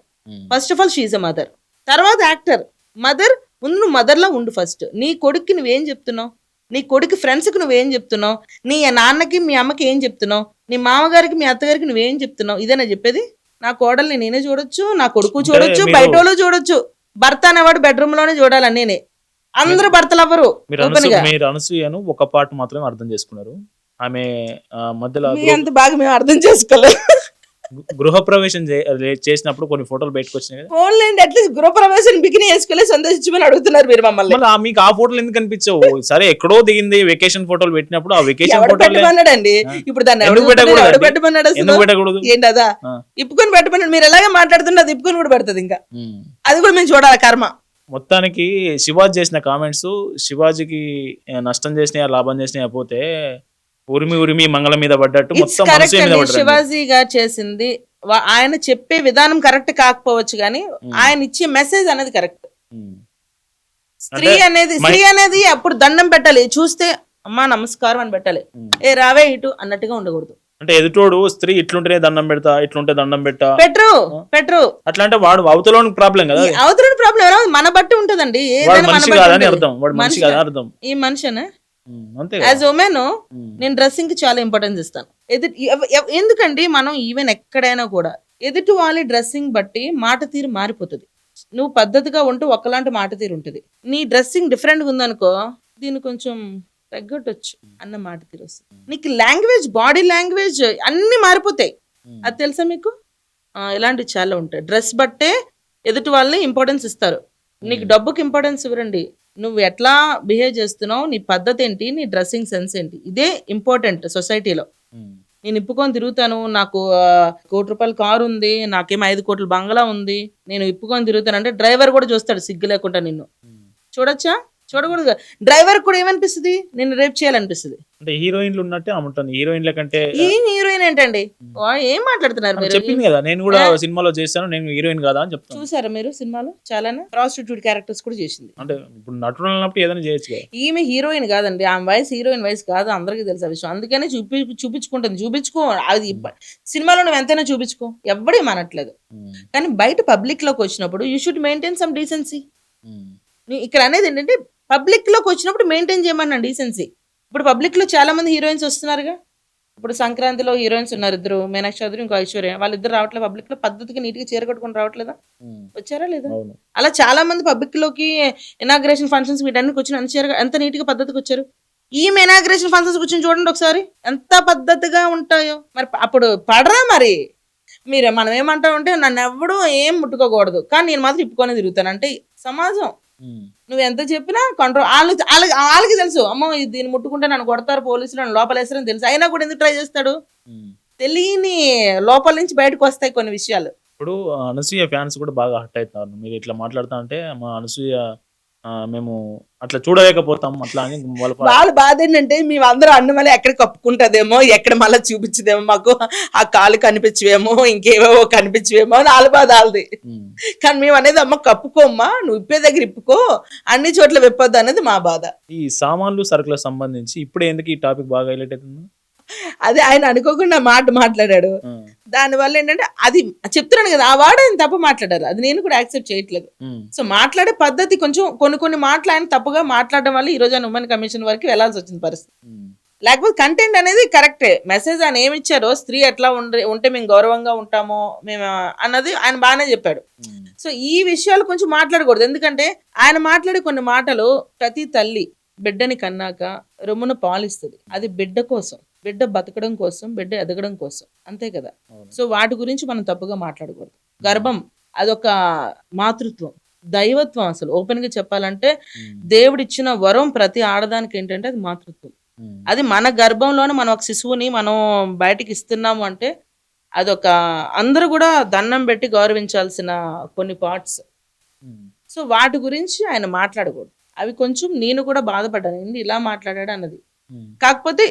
first of all she's a mother, తర్వాత యాక్టర్. మదర్ ముందు నువ్వు మదర్ లా ఉండు ఫస్ట్. నీ కొడుక్కి నువ్వేం చెప్తున్నావు, నీ కొడుకు ఫ్రెండ్స్ కి నువ్వేం చెప్తున్నావు, నీ నాన్నకి మీ అమ్మకి ఏం చెప్తున్నావు, నీ మామగారికి మీ అత్తగారికి నువ్వేం చెప్తున్నావు? ఇదేనా చెప్పేది? నా కోడల్ని నేనే చూడొచ్చు, నా కొడుకు చూడొచ్చు, బయట వాళ్ళు చూడొచ్చు. భర్త అనేవాడు బెడ్రూమ్ లోనే చూడాలి నేనే. అందరూ భర్తలు అవ్వరు.
మీరు అనసూయను ఒక పార్ట్ మాత్రమే అర్థం చేసుకున్నారు. ఆమె మధ్యలో
అంత బాగా మేము అర్థం చేసుకోలేదు.
గృహప్రవేశం చేసినప్పుడు కొన్ని ఫోటోలు బయటకు వచ్చినాయి కదా.
ఓన్లీ అట్లీస్ట్ గృహప్రవేశం బికిని వేసుకోలేదు, సంతోషించమని అడుగుతున్నారు మీరు మమ్మల్ని.
మీకు ఆ ఫోటోలు ఎందుకు కనిపించవు? సరే ఎక్కడో దిగింది వెకేషన్ ఫోటోలు పెట్టినప్పుడు ఆ వెకేషన్
పెట్టమన్నాడండి. ఇప్పుడు దాన్ని ఎందుకు పెట్టకూడదు? ఏంటదా ఇప్పుకొని పెట్టమన్నాడు. మీరు ఎలాగే మాట్లాడుతుంటే అది ఇప్పుకొని కూడా పెడుతుంది. ఇంకా అది కూడా మేము చూడాలి కర్మ.
మొత్తానికి శివాజీ చేసిన కామెంట్స్ శివాజీకి నష్టం చేసినా లాభం చేసినా పోతే ఉరిమి మంగళం మీద పడ్డట్టు మొత్తం
శివాజీ గారు చేసింది. ఆయన చెప్పే విధానం కరెక్ట్ కాకపోవచ్చు కానీ ఆయన ఇచ్చే మెసేజ్ అనేది కరెక్ట్. స్త్రీ అనేది అప్పుడు దండం పెట్టాలి, చూస్తే అమ్మా నమస్కారం అని పెట్టాలి, ఏ రావే ఇటు అన్నట్టుగా ఉండకూడదు.
అంటే ఎదుటోడు స్త్రీ ఇట్లుంటేనే దండం పెడతా, ఇట్లుంటే దండం
పెట్టరు
అట్లా అంటే వాడు అవతలోని ప్రాబ్లం కదా.
అవతలోని ప్రాబ్లం మన బట్టి ఉంటదండి. ఈ మనిషినా యాజ్ ఉమెన్ నేను డ్రెస్సింగ్ కి చాలా ఇంపార్టెన్స్ ఇస్తాను. ఎందుకంటే మనం ఈవెన్ ఎక్కడైనా కూడా ఎదుటి వాళ్ళ డ్రెస్సింగ్ బట్టి మాట తీరు మారిపోతుంది. నువ్వు పద్ధతిగా ఉంటూ ఒకలాంటి మాట తీరు ఉంటుంది, నీ డ్రెస్సింగ్ డిఫరెంట్ గా ఉందనుకో దీన్ని కొంచెం తగ్గొట్టొచ్చు అన్న మాట తీరు వస్తుంది. నీకు లాంగ్వేజ్, బాడీ లాంగ్వేజ్ అన్ని మారిపోతాయి. అది తెలుసా మీకు? ఇలాంటివి చాలా ఉంటాయి. డ్రెస్ బట్టే ఎదుటి వాళ్ళని ఇంపార్టెన్స్ ఇస్తారు. నీకు డబ్బుకి ఇంపార్టెన్స్ ఇవ్వరండి. నువ్వు ఎట్లా బిహేవ్ చేస్తున్నావు, నీ పద్ధతి ఏంటి, నీ డ్రెస్సింగ్ సెన్స్ ఏంటి, ఇదే ఇంపార్టెంట్ సొసైటీలో. నేను ఇప్పుకొని తిరుగుతాను, నాకు ₹1 కోటి కారు ఉంది, నాకేమో 5 కోట్ల బంగ్లా ఉంది, నేను ఇప్పుకొని తిరుగుతాను అంటే డ్రైవర్ కూడా చూస్తాడు సిగ్గు లేకుండా నిన్ను. చూడొచ్చా? చూడకూడదు. డ్రైవర్ కూడా ఏమనిపిస్తుంది, నేను రేపు చేయాలనిపిస్తుంది.
అంటే హీరోయిన్లు ఉన్నట్టే ఉంటుంది. హీరోయిన్ల కంటే
హీరోయిన్ ఏంటండి? ఏం మాట్లాడుతున్నారు మీరు?
చెప్పింది కదా నేను కూడా సినిమాలో చేస్తాను, నేను హీరోయిన్ కాదా అని చెప్తాను.
చూసారా మీరు సినిమాలో చాలా ప్రాస్టిట్యూట్ క్యారెక్టర్స్ కూడా చేసింది.
అంటే ఇప్పుడు నటుడు అన్నప్పుడు ఏదైనా చేయొచ్చు కదా.
ఈమె హీరోయిన్ కాదండి, ఆమె వయసు హీరోయిన్ వయసు కాదు, అందరికీ తెలుసు ఆ విషయం. అందుకనే చూపించుకుంటుంది. చూపించుకో, అది సినిమాలో నువ్వు ఎంతైనా చూపించుకో, ఎవడే మనట్లేదు. కానీ బయట పబ్లిక్ లోకి వచ్చినప్పుడు you should maintain some decency. ఇక్కడ అనేది ఏంటంటే పబ్లిక్ లోకి వచ్చినప్పుడు మెయింటైన్ చేయమన్నా డీసెన్సీ. ఇప్పుడు పబ్లిక్ లో చాలా మంది హీరోయిన్స్ వస్తున్నారుగా. ఇప్పుడు సంక్రాంతిలో హీరోయిన్స్ ఉన్నారు ఇద్దరు, మీనాక్షి చౌదరి ఇంకో ఐశ్వర్య. వాళ్ళిద్దరు రావట్లేదు పబ్లిక్ లో, పద్ధతిగా నీట్ గా చీర కట్టుకుని రావట్లేదా? వచ్చారా లేదా? అలా చాలా మంది పబ్లిక్ లోకి ఇనాగ్రేషన్ ఫంక్షన్స్ వీటన్నికి వచ్చిన ఎంత నీట్ గా పద్ధతికి వచ్చారు. ఈమె ఇనాగ్రేషన్ ఫంక్షన్స్ కూర్చొని చూడండి ఒకసారి ఎంత పద్ధతిగా ఉంటాయో. మరి అప్పుడు పడరా మరి మీరు? మనం ఏమంటామంటే నన్ను ఎవడు ఏం ముట్టుకోకూడదు, కానీ నేను మాత్రం ఇప్పుకొని తిరుగుతాను అంటే సమాజం. నువ్వు ఎంత చెప్పినా కంట్రోల్. వాళ్ళకి తెలుసు, అమ్మో దీన్ని ముట్టుకుంటే నన్ను కొడతారు పోలీసులు, నన్ను లోపలేస్తారని తెలుసు. అయినా కూడా ఎందుకు ట్రై చేస్తాడు? తెలియని లోపల నుంచి బయటకు వస్తాయి కొన్ని విషయాలు.
ఇప్పుడు అనసూయ ఫ్యాన్స్ కూడా బాగా హర్ట్ అవుతున్నారు మీరు ఇట్లా మాట్లాడుతా అంటే. మా అనసూయ మేము అట్లా చూడలేకపోతాం అట్లా అని
వాళ్ళ బాధ ఏంటంటే మేము అందరూ అన్న మళ్ళీ ఎక్కడ కప్పుకుంటదేమో, ఎక్కడ మళ్ళీ చూపించదేమో, మాకు ఆ కాలు కనిపించవేమో, ఇంకేవేవో కనిపించవేమో అని వాళ్ళ బాధ వాళ్ళది. కానీ మేము అనేది అమ్మ కప్పుకోమ్మా, నువ్వు ఇప్పే దగ్గర ఇప్పుకో, అన్ని చోట్ల విప్పొద్దు అనేది మా బాధ.
ఈ సామాన్లు సరుకులకు సంబంధించి ఇప్పుడు ఎందుకు ఈ టాపిక్ బాగా హైలైట్ అవుతుంది?
అదే ఆయన అనుకోకుండా మాట్లాడాడు. దానివల్ల ఏంటంటే అది చెప్తున్నాను కదా, ఆ వాడు ఆయన తప్పు మాట్లాడారు, అది నేను కూడా యాక్సెప్ట్ చేయట్లేదు. సో మాట్లాడే పద్ధతి కొంచెం కొన్ని మాటలు ఆయన తప్పుగా మాట్లాడడం వల్ల ఈ రోజు ఆయన ఉమెన్ కమిషన్ వరకు వెళ్లాల్సి వచ్చిన పరిస్థితి. లేకపోతే కంటెంట్ అనేది కరెక్టే, మెసేజ్ ఆయన ఏమి ఇచ్చారో, స్త్రీ ఎట్లా ఉంటే మేము గౌరవంగా ఉంటామో మేము అన్నది ఆయన బాగానే చెప్పాడు. సో ఈ విషయాలు కొంచెం మాట్లాడకూడదు. ఎందుకంటే ఆయన మాట్లాడే కొన్ని మాటలు, ప్రతి తల్లి బిడ్డని కన్నాక రొమ్మున పాలిస్తుంది, అది బిడ్డ కోసం, బిడ్డ బతకడం కోసం, బిడ్డ ఎదగడం కోసం, అంతే కదా. సో వాటి గురించి మనం తప్పుగా మాట్లాడకూడదు. గర్భం అదొక మాతృత్వం, దైవత్వం. అసలు ఓపెన్ గా చెప్పాలంటే దేవుడిచ్చిన వరం ప్రతి ఆడదానికి ఏంటంటే అది మాతృత్వం. అది మన గర్భంలోనే మనం ఒక శిశువుని మనం బయటికి ఇస్తున్నాము అంటే అదొక అందరూ కూడా దండం పెట్టి గౌరవించాల్సిన కొన్ని పార్ట్స్. సో వాటి గురించి ఆయన మాట్లాడకూడదు. అవి కొంచెం నేను కూడా బాధపడ్డాను, ఏంటి ఇలా మాట్లాడాడు అన్నది. కాకపోతే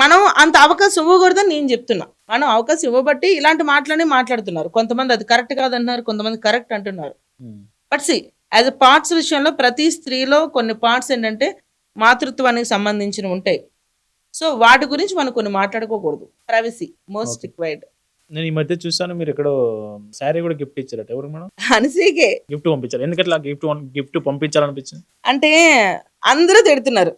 మనం అంత అవకాశం ఇవ్వకూడదని నేను చెప్తున్నా. మనం అవకాశం ఇవ్వబట్టి ఇలాంటి మాటలని మాట్లాడుతున్నారు. కొంతమంది అది కరెక్ట్ కాదంటున్నారు, కొంతమంది కరెక్ట్ అంటున్నారు. But see as a parts విషయంలో ప్రతి స్త్రీలో కొన్ని పార్ట్స్ ఏంటంటే మాతృత్వానికి సంబంధించిన ఉంటాయి. సో వాటి గురించి మనం కొన్ని మాట్లాడుకోకూడదు. Privacy most required.
నేను ఈ మధ్య చూసాను మీరు ఎక్కడో శారీ కూడా గిఫ్ట్ ఇచ్చారట. ఎవరు మేడం?
అనసూయకే
గిఫ్ట్ పంపించారు. ఎందుకట్లా గిఫ్ట్ పంపించాలనిపించింది?
అంటే అందరూ తిడుతున్నారు,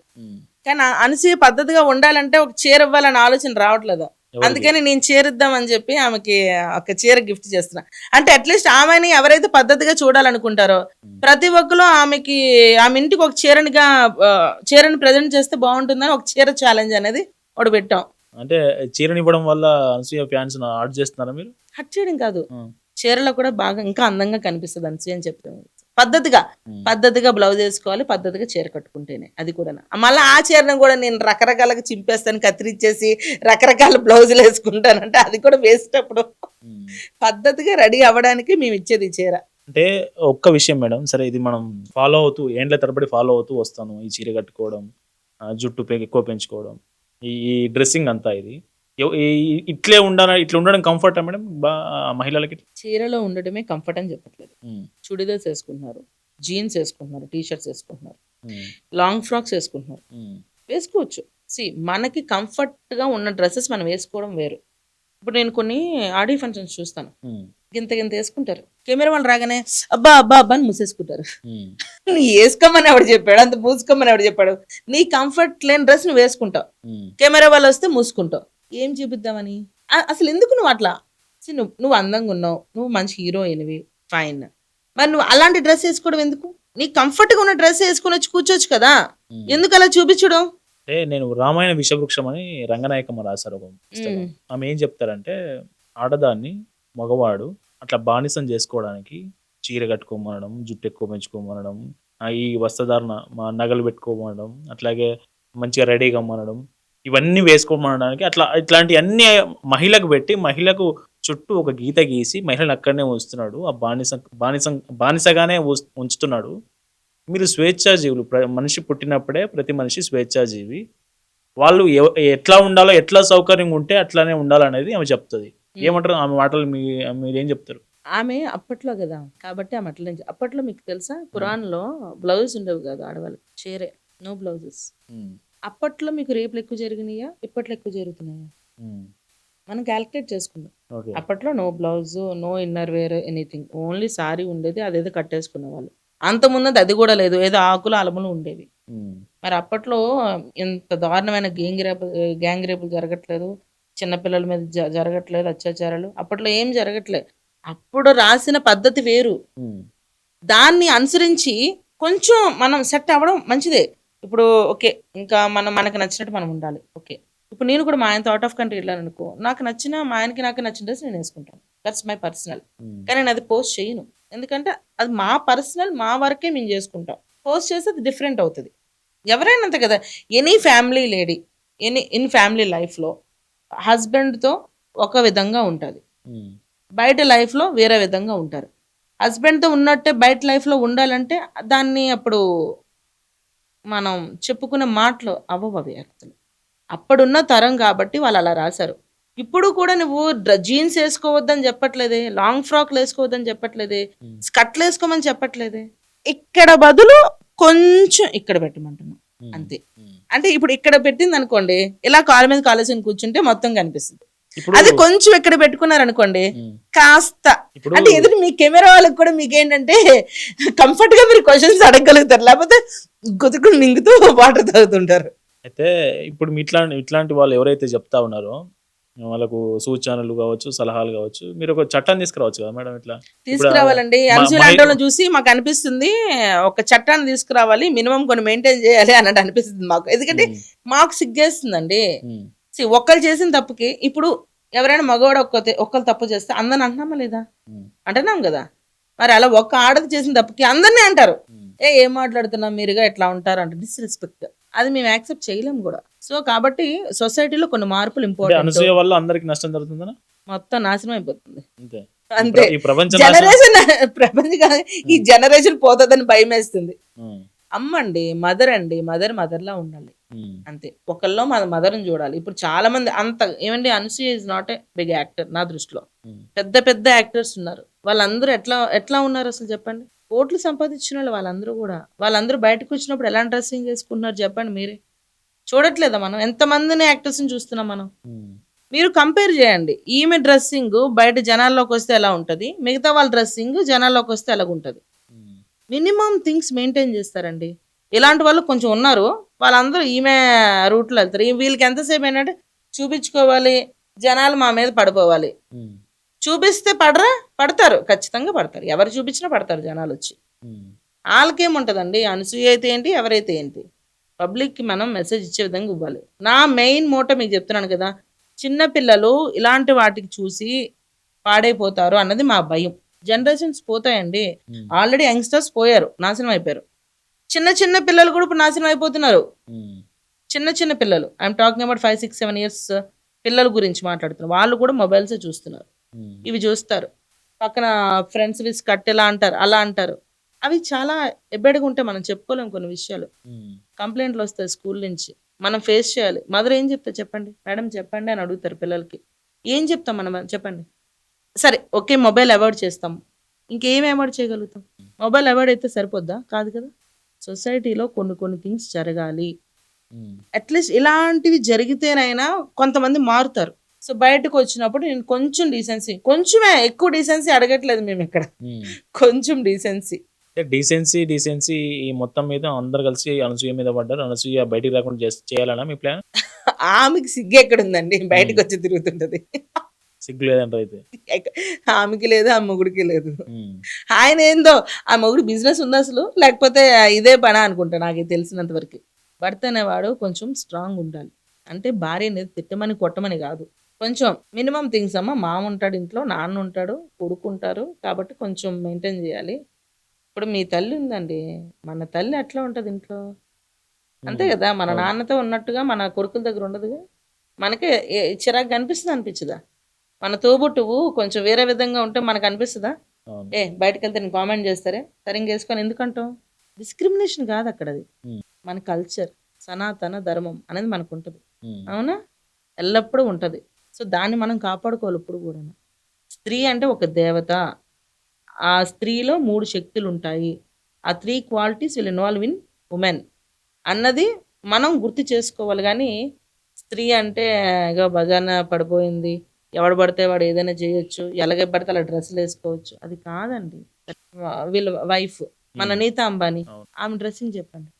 కానీ అనసూయ పద్ధతిగా ఉండాలంటే ఒక చీర ఇవ్వాలని ఆలోచన రావట్లేదు. అందుకని నేను చీర ఇద్దామని చెప్పి ఆమెకి ఒక చీర గిఫ్ట్ చేస్తున్నా. అంటే అట్లీస్ట్ ఆమెని ఎవరైతే పద్ధతిగా చూడాలనుకుంటారో ప్రతి ఒక్కరు ఆమె ఇంటికి ఒక చీరని ప్రజెంట్ చేస్తే బాగుంటుందని ఒక చీర ఛాలెంజ్ అనేది ఒకటి పెట్టాం.
అంటే చీరని ఇవ్వడం వల్ల అనసూయ ఫ్యాన్స్ ఆర్ట్ చేస్తున్నారా మీరు?
హట్ చేయడం కాదు, చీరలో కూడా బాగా ఇంకా అందంగా కనిపిస్తుంది అనసూయ అని చెప్తాను. పద్ధతిగా బ్లౌజ్ వేసుకోవాలి, పద్ధతిగా చీర కట్టుకుంటేనే. అది కూడా మళ్ళీ ఆ చీరను కూడా నేను రకరకాలుగా చింపేస్తాను, కత్తిరించేసి రకరకాల బ్లౌజులు వేసుకుంటానంటే అది కూడా వేస్ట్. అప్పుడు పద్ధతిగా రెడీ అవ్వడానికి మేము ఇచ్చేది చీర.
అంటే ఒక్క విషయం మేడం, సరే ఇది మనం ఫాలో అవుతూ ఏండ్ల తరబడి ఫాలో అవుతూ వస్తాను. ఈ చీర కట్టుకోవడం, జుట్టు ఎక్కువ పెంచుకోవడం, ఈ డ్రెస్సింగ్ అంతా ఇది ఇట్లా ఉండడం కంఫర్టా మేడం మహిళలకి?
చీరలో ఉండడమే కంఫర్ట్ అని చెప్పట్లేదు. చుడిదార్స్ వేసుకుంటున్నారు, జీన్స్ వేసుకుంటున్నారు, టీ షర్ట్స్ వేసుకుంటున్నారు, లాంగ్ ఫ్రాక్స్ వేసుకుంటున్నారు. వేసుకోవచ్చు. మనకి కంఫర్ట్ గా ఉన్న డ్రెస్సెస్ మనం వేసుకోవడం వేరు. ఇప్పుడు నేను కొన్ని ఆడియో ఫంక్షన్స్ చూస్తాను, గింత వేసుకుంటారు, కెమెరా వాళ్ళు రాగానే అబ్బా అబ్బా అబ్బా అని మూసేసుకుంటారు. నీ వేసుకోమని ఎవడు చెప్పాడు, అంత మూసుకోమని ఎవడు చెప్పాడు? నీ కంఫర్ట్ లేని డ్రెస్ నువ్వు వేసుకుంటావు, కెమెరా వాళ్ళు వస్తే మూసుకుంటావు. ఏం చూపిద్దామని? అసలు ఎందుకు నువ్వు అట్లా? నువ్వు అందంగా ఉన్నావు, నువ్వు మంచి హీరోయిన్వి, ఫైన్. మరి నువ్వు అలాంటి డ్రెస్ వేసుకోవడం ఎందుకు? నీ కంఫర్ట్ గా ఉన్న డ్రెస్ వేసుకుని వచ్చి కూర్చోవచ్చు కదా, ఎందుకు అలా చూపించడం?
అంటే నేను రామాయణ విషవృక్షం అని రంగనాయకమ్మ రాశారు ఒక పుస్తకం. ఆమె ఏం చెప్తారంటే, ఆడదాన్ని మగవాడు అట్లా బానిసం చేసుకోవడానికి చీర కట్టుకోమనడం, జుట్టు ఎక్కువ పెంచుకోమనడం, ఈ వస్త్రధారణ నగలు పెట్టుకోమనడం, అట్లాగే మంచిగా రెడీగా అమ్మనడం, ఇవన్నీ వేసుకోమనడానికి ఇట్లాంటి అన్ని మహిళకు పెట్టి మహిళకు చుట్టూ ఒక గీత గీసి మహిళను అక్కడనే ఉంచుతున్నాడు. ఆ బానిసగానే ఉంచుతున్నాడు. మీరు స్వేచ్ఛాజీవులు. మనిషి పుట్టినప్పుడే ప్రతి మనిషి స్వేచ్ఛాజీవి. వాళ్ళు ఎట్లా ఉండాలో, ఎట్లా సౌకర్యంగా ఉంటే అట్లానే ఉండాలనేది ఆమె చెప్తుంది. ఏమంటారు ఆమె మాటలు? మీరేం చెప్తారు?
ఆమె అప్పట్లో కదా కాబట్టి ఆమె అట్లా. అప్పట్లో మీకు తెలుసా, పురాణంలో బ్లౌజ్ ఉండేవి కాదు, ఆడవాళ్ళు చీరే, నో బ్లౌజెస్. అప్పట్లో మీకు రేపులు ఎక్కువ జరిగినాయా, ఇప్పట్లో ఎక్కువ జరుగుతున్నాయా? మనం క్యాలిక్యులేట్ చేసుకుందాం. అప్పట్లో no blouse, no inner wear, anything, only sari ఉండేది, అదేదో కట్టేసుకునే వాళ్ళు. అంత ముందు అది కూడా లేదు, ఏదో ఆకులు అలములు ఉండేవి. మరి అప్పట్లో ఎంత దారుణమైన గ్యాంగ్ రేపులు జరగట్లేదు, చిన్నపిల్లల మీద జరగట్లేదు అత్యాచారాలు. అప్పట్లో ఏం జరగట్లేదు. అప్పుడు రాసిన పద్ధతి వేరు. దాన్ని అనుసరించి కొంచెం మనం సెట్ అవ్వడం మంచిదే. ఇప్పుడు ఓకే, ఇంకా మనకు నచ్చినట్టు మనం ఉండాలి. ఓకే, ఇప్పుడు నేను కూడా మా ఆయనతో అవుట్ ఆఫ్ కంట్రీ వెళ్ళాను అనుకో, నాకు నచ్చిన డ్రెస్ నేను వేసుకుంటాను. That's my personal. కానీ నేను అది పోస్ట్ చేయను, ఎందుకంటే అది మా పర్సనల్, మా వరకే మేము చేసుకుంటాం. పోస్ట్ చేస్తే అది డిఫరెంట్ అవుతుంది. ఎవరైనా అంతే కదా. Any family lady, in family లైఫ్లో హస్బెండ్తో ఒక విధంగా ఉంటుంది, బయట లైఫ్లో వేరే విధంగా ఉంటారు. హస్బెండ్తో ఉన్నట్టే బయట లైఫ్లో ఉండాలంటే దాన్ని అప్పుడు మనం చెప్పుకునే మాటలు అవ్వవు అవి. యాక్చువల్లీ అప్పుడున్న తరం కాబట్టి వాళ్ళు అలా రాశారు. ఇప్పుడు కూడా నువ్వు జీన్స్ వేసుకోవద్దని చెప్పట్లేదే, లాంగ్ ఫ్రాక్లు వేసుకోవద్దని చెప్పట్లేదే, స్కర్ట్లు వేసుకోమని చెప్పట్లేదే. ఇక్కడ బదులు కొంచెం ఇక్కడ పెట్టమంటున్నాం అంతే. అంటే ఇప్పుడు ఇక్కడ పెట్టింది అనుకోండి, ఇలా కాలు మీద కాలేసుకొని కూర్చుంటే మొత్తం కనిపిస్తుంది. అది కొంచెం ఇక్కడ పెట్టుకున్నారు అనుకోండి, కాస్త అంటే ఎదురు మీ కెమెరా వాళ్ళకి కూడా మీకేంటంటే కంఫర్ట్ గా మీరు క్వశ్చన్స్ అడగగలుగుతారు, లేకపోతే గుతుకుని మింగుతూ వాటర్ తాగుతుంటారు.
అయితే ఇప్పుడు ఇట్లాంటి వాళ్ళు ఎవరైతే చెప్తా ఉన్నారో వాళ్ళకు సూచనలు కావచ్చు, సలహాలు కావచ్చు, మీరు ఒక చట్టాన్ని తీసుకురావచ్చు కదా మేడం? ఇట్లా
తీసుకురావాలండి. అంశులాంటి చూసి మాకు అనిపిస్తుంది ఒక చట్టాన్ని తీసుకురావాలి, మినిమం కొన్ని మెయింటైన్ చేయాలి అన్నట్టు అనిపిస్తుంది మాకు. ఎందుకంటే మాకు సిగ్గేస్తుందండి. ఒక్కరు చేసిన తప్పుకి ఇప్పుడు ఎవరైనా మగవాడు ఒక్కరు తప్పు చేస్తే అందరిని అంటున్నామా లేదా? అంటున్నాం కదా. మరి అలా ఒక్క ఆడది చేసిన తప్పుకి అందరినీ అంటారు, ఏం మాట్లాడుతున్నాం మీరుగా ఎట్లా ఉంటారు అంటే డిస్రెస్పెక్ట్. అది మేము యాక్సెప్ట్ చేయలేము కూడా. సో కాబట్టి సొసైటీలో కొన్ని మార్పులు ఇంపార్టెంట్.
అనసూయ వల్ల అందరికి నష్టం జరుగుతుందా?
మొత్తం నాశనం అయిపోతుంది
అంతే.
జనరేషన్ ఈ జనరేషన్ పోతుందని భయం వేస్తుంది. అమ్మ అండి, మదర్ అండి, మదర్‌లా ఉండాలి. అంతే. ఒకళ్ళో మన మదర్‌ని చూడాలి. ఇప్పుడు చాలా మంది అంత ఏవండి, Anasuya is not a big actor నా దృష్టిలో. పెద్ద పెద్ద యాక్టర్స్ ఉన్నారు. వాళ్ళందరూ ఎట్లా ఎట్లా ఉన్నారు అసలు చెప్పండి? కోట్లు సంపాదించినోళ్ళు వాళ్ళందరూ గూడా. వాళ్ళందరూ బయటకొచ్చినప్పుడు ఎలాంటి డ్రెస్సింగ్ చేసుకుంటున్నారు చెప్పండి మీరే. చూడట్లేదా మనం? ఎంతమందిని యాక్టర్స్‌ని చూస్తున్నాం మనం. మీరు కంపేర్ చేయండి. ఈమె డ్రెస్సింగు బయట జనాల్లోకొస్తే ఎలా ఉంటది? మిగతా వాళ్ళ డ్రెస్సింగ్ జనాల్లోకొస్తే ఎలాగుంటది? మినిమమ్ థింగ్స్ మెయింటైన్ చేస్తారండి. ఇలాంటి వాళ్ళు కొంచెం ఉన్నారు. వాళ్ళందరూ ఈమె రూట్‌లో ఎళ్తారు. వీళ్ళకి ఎంతసేపు ఏంటంటే చూపించుకోవాలి, జనాలు మా మీద పడిపోవాలి. చూపిస్తే పడరా? పడతారు. ఖచ్చితంగా పడతారు. ఎవరు చూపించినా పడతారు జనాలొచ్చి. ఆళ్ళకేముంటదండి, అనసూయ అయితే ఏంటి, ఎవరైతే ఏంటి. పబ్లిక్‌కి మనం మెసేజ్ ఇచ్చే విధంగా ఇవ్వాలి. నా మెయిన్ మోటో మీకు చెప్తున్నాను కదా! చిన్న పిల్లలు ఇలాంటి వాటికి చూసి పాడైపోతారు అన్నది మా భయం. జనరేషన్స్ పోతాయండి. ఆల్రెడీ యంగ్‌స్టర్స్ పోయారు. నాశనం అయిపోయారు. చిన్న చిన్న పిల్లలు కూడా ఇప్పుడు నాశనం అయిపోతున్నారు. చిన్న చిన్న పిల్లలు. ఐయామ్ టాకింగ్ అబౌట్ 5, 6, 7 ఇయర్స్ పిల్లల గురించి మాట్లాడుతున్నా. వాళ్ళు కూడా మొబైల్సే చూస్తున్నారు. ఇవి చూస్తారు. పక్కన ఫ్రెండ్స్ విస్ కట్ ఇలా అంటారు, అలా అంటారు. అవి చాలా ఎబ్బెడుగా ఉంటాయి. మనం చెప్పుకోలేం కొన్ని విషయాలు. కంప్లైంట్లు వస్తాయి స్కూల్ నుంచి. మనం ఫేస్ చేయాలి. మదర్ ఏం చెప్తారు చెప్పండి? మేడం చెప్పండి అని అడుగుతారు పిల్లలకి. ఏం చెప్తాం మనం చెప్పండి? సరే ఓకే, మొబైల్ అవాయిడ్ చేస్తాం. ఇంకేం అవాయిడ్ చేయగలుగుతాం? మొబైల్ అవాయిడ్ అయితే సరిపోద్దా? కాదు కదా! సొసైటీలో కొన్ని కొన్ని థింగ్స్ జరగాలి. అట్లీస్ట్ ఇలాంటివి జరిగితేనైనా కొంతమంది మారుతారు. సో బయటకు వచ్చినప్పుడు నేను కొంచెం డీసెన్సీ, కొంచెమే, ఎక్కువ డీసెన్సీ అడగట్లేదు మేము ఇక్కడ. కొంచెం డీసెన్సీ.
డీసెన్సీ ఈ మొత్తం మీద అందరు కలిసి అనసూయ మీద పడ్డారు. అనసూయ బయటికి రాకుండా చేయాలనా మీ ప్లాన్?
ఆమెకి సిగ్గు ఎక్కడుందండి? బయటకు వచ్చి తిరుగుతుంటది.
సిగ్గు లేదంటారు అయితే.
ఆమెకి లేదు, ఆ మొగుడికి లేదు. ఆయన ఏందో, ఆ మొగుడు బిజినెస్ ఉందా అసలు, లేకపోతే ఇదే పనా అనుకుంటా నాకు తెలిసినంత వరకు. భర్త అనేవాడు కొంచెం స్ట్రాంగ్ ఉండాలి. అంటే భార్య అనేది తిట్టమని కొట్టమని కాదు. కొంచెం మినిమం థింగ్స్ అమ్మ. మామ ఉంటాడు ఇంట్లో, నాన్న ఉంటాడు, కొడుకుంటారు. కాబట్టి కొంచెం మెయింటైన్ చేయాలి. ఇప్పుడు మీ తల్లి ఉందండి, మన తల్లి ఎట్లా ఉంటుంది ఇంట్లో, అంతే కదా. మన నాన్నతో ఉన్నట్టుగా మన కొడుకుల దగ్గర ఉండదుగా. మనకే చిరాకు అనిపిస్తుంది, అనిపించదా? మన తోబుట్టువు కొంచెం వేరే విధంగా ఉంటే మనకు అనిపిస్తుందా? బయటకు వెళ్తే నేను కామెంట్ చేస్తారే, సరిగ్గా వేసుకొని ఎందుకంటాం? డిస్క్రిమినేషన్ కాదు అక్కడ. అది మన కల్చర్, సనాతన ధర్మం అనేది మనకు ఉంటుంది. అవునా? ఎల్లప్పుడూ ఉంటుంది. సో దాన్ని మనం కాపాడుకోవాలి ఇప్పుడు కూడా. స్త్రీ అంటే ఒక దేవత. ఆ స్త్రీలో 3 శక్తులు ఉంటాయి. ఆ 3 qualities will involve in women అన్నది మనం గుర్తు చేసుకోవాలి. కానీ స్త్రీ అంటే ఇక బజాన పడిపోయింది, ఎవడు పడితే వాడు ఏదైనా చేయొచ్చు, ఎలాగే పడితే అలా డ్రెస్సులు వేసుకోవచ్చు, అది కాదండి. వీళ్ళ వైఫ్ మన నీతా అంబానీ, ఆమె డ్రెస్సింగ్ చెప్పండి.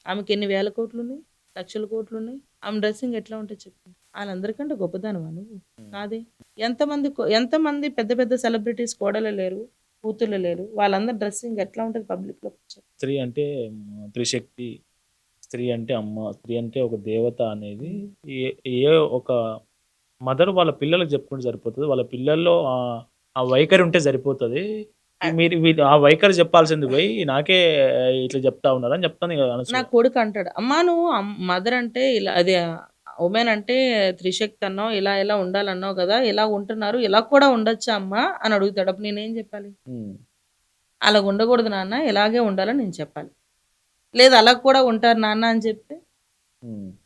ఆమెకి ఎన్ని వేల కోట్లు ఉన్నాయి, లక్షల కోట్లు ఉన్నాయి. ఆమె డ్రెస్సింగ్ ఎట్లా ఉంటుంది చెప్పండి? వాళ్ళందరికంటే గొప్పదానవా నువ్వు? కాదే. ఎంతమంది పెద్ద పెద్ద సెలబ్రిటీస్ కోడలు లేరు, కూతుర్లు లేరు, వాళ్ళందరి డ్రెస్సింగ్ ఎట్లా ఉంటుంది పబ్లిక్లో?
స్త్రీ అంటే త్రిశక్తి, స్త్రీ అంటే అమ్మ, స్త్రీ అంటే ఒక దేవత అనేది ఏ ఒక మదర్ వాళ్ళ పిల్లలకు చెప్పుకుంటే సరిపోతుంది. వాళ్ళ పిల్లల్లో ఆ వైఖరి ఉంటే సరిపోతుంది. మీరు ఆ వైఖరి చెప్పాల్సింది పోయి నాకే ఇట్లా చెప్తా ఉన్నారని చెప్తాను కదా.
నా కొడుకు అంటాడు, అమ్మా నువ్వు మదర్ అంటే ఇలా, అదే ఉమెన్ అంటే త్రిశక్తి అన్నావు, ఇలా ఇలా ఉండాలన్నావు కదా, ఇలా ఉంటున్నారు, ఇలా కూడా ఉండొచ్చా అమ్మా అని అడుగుతాడు. అప్పుడు నేనేం చెప్పాలి? అలా ఉండకూడదు నాన్న, ఇలాగే ఉండాలని నేను చెప్పాలి. లేదు అలా కూడా ఉంటారు నాన్న అని చెప్తే,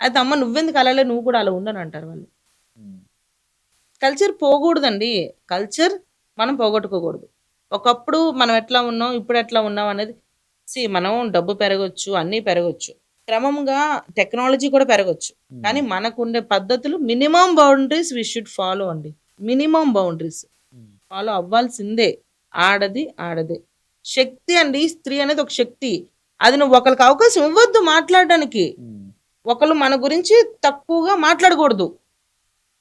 అయితే అమ్మ నువ్వెందుకు అలాలే, నువ్వు కూడా అలా ఉండని అంటారు వాళ్ళు. కల్చర్ పోకూడదండి. కల్చర్ మనం పోగొట్టుకోకూడదు. ఒకప్పుడు మనం ఎట్లా ఉన్నాం, ఇప్పుడు ఎట్లా ఉన్నాం అనేది మనం డబ్బు పెరగొచ్చు, అన్నీ పెరగొచ్చు, క్రమంగా టెక్నాలజీ కూడా పెరగొచ్చు. కానీ మనకుండే పద్ధతులు, minimum boundaries we should follow అండి. మినిమం బౌండరీస్ ఫాలో అవ్వాల్సిందే. ఆడది ఆడదే. శక్తి అండి, స్త్రీ అనేది ఒక శక్తి. అది నువ్వు ఒకరికి అవకాశం ఇవ్వద్దు మాట్లాడడానికి. ఒకళ్ళు మన గురించి తక్కువగా మాట్లాడకూడదు.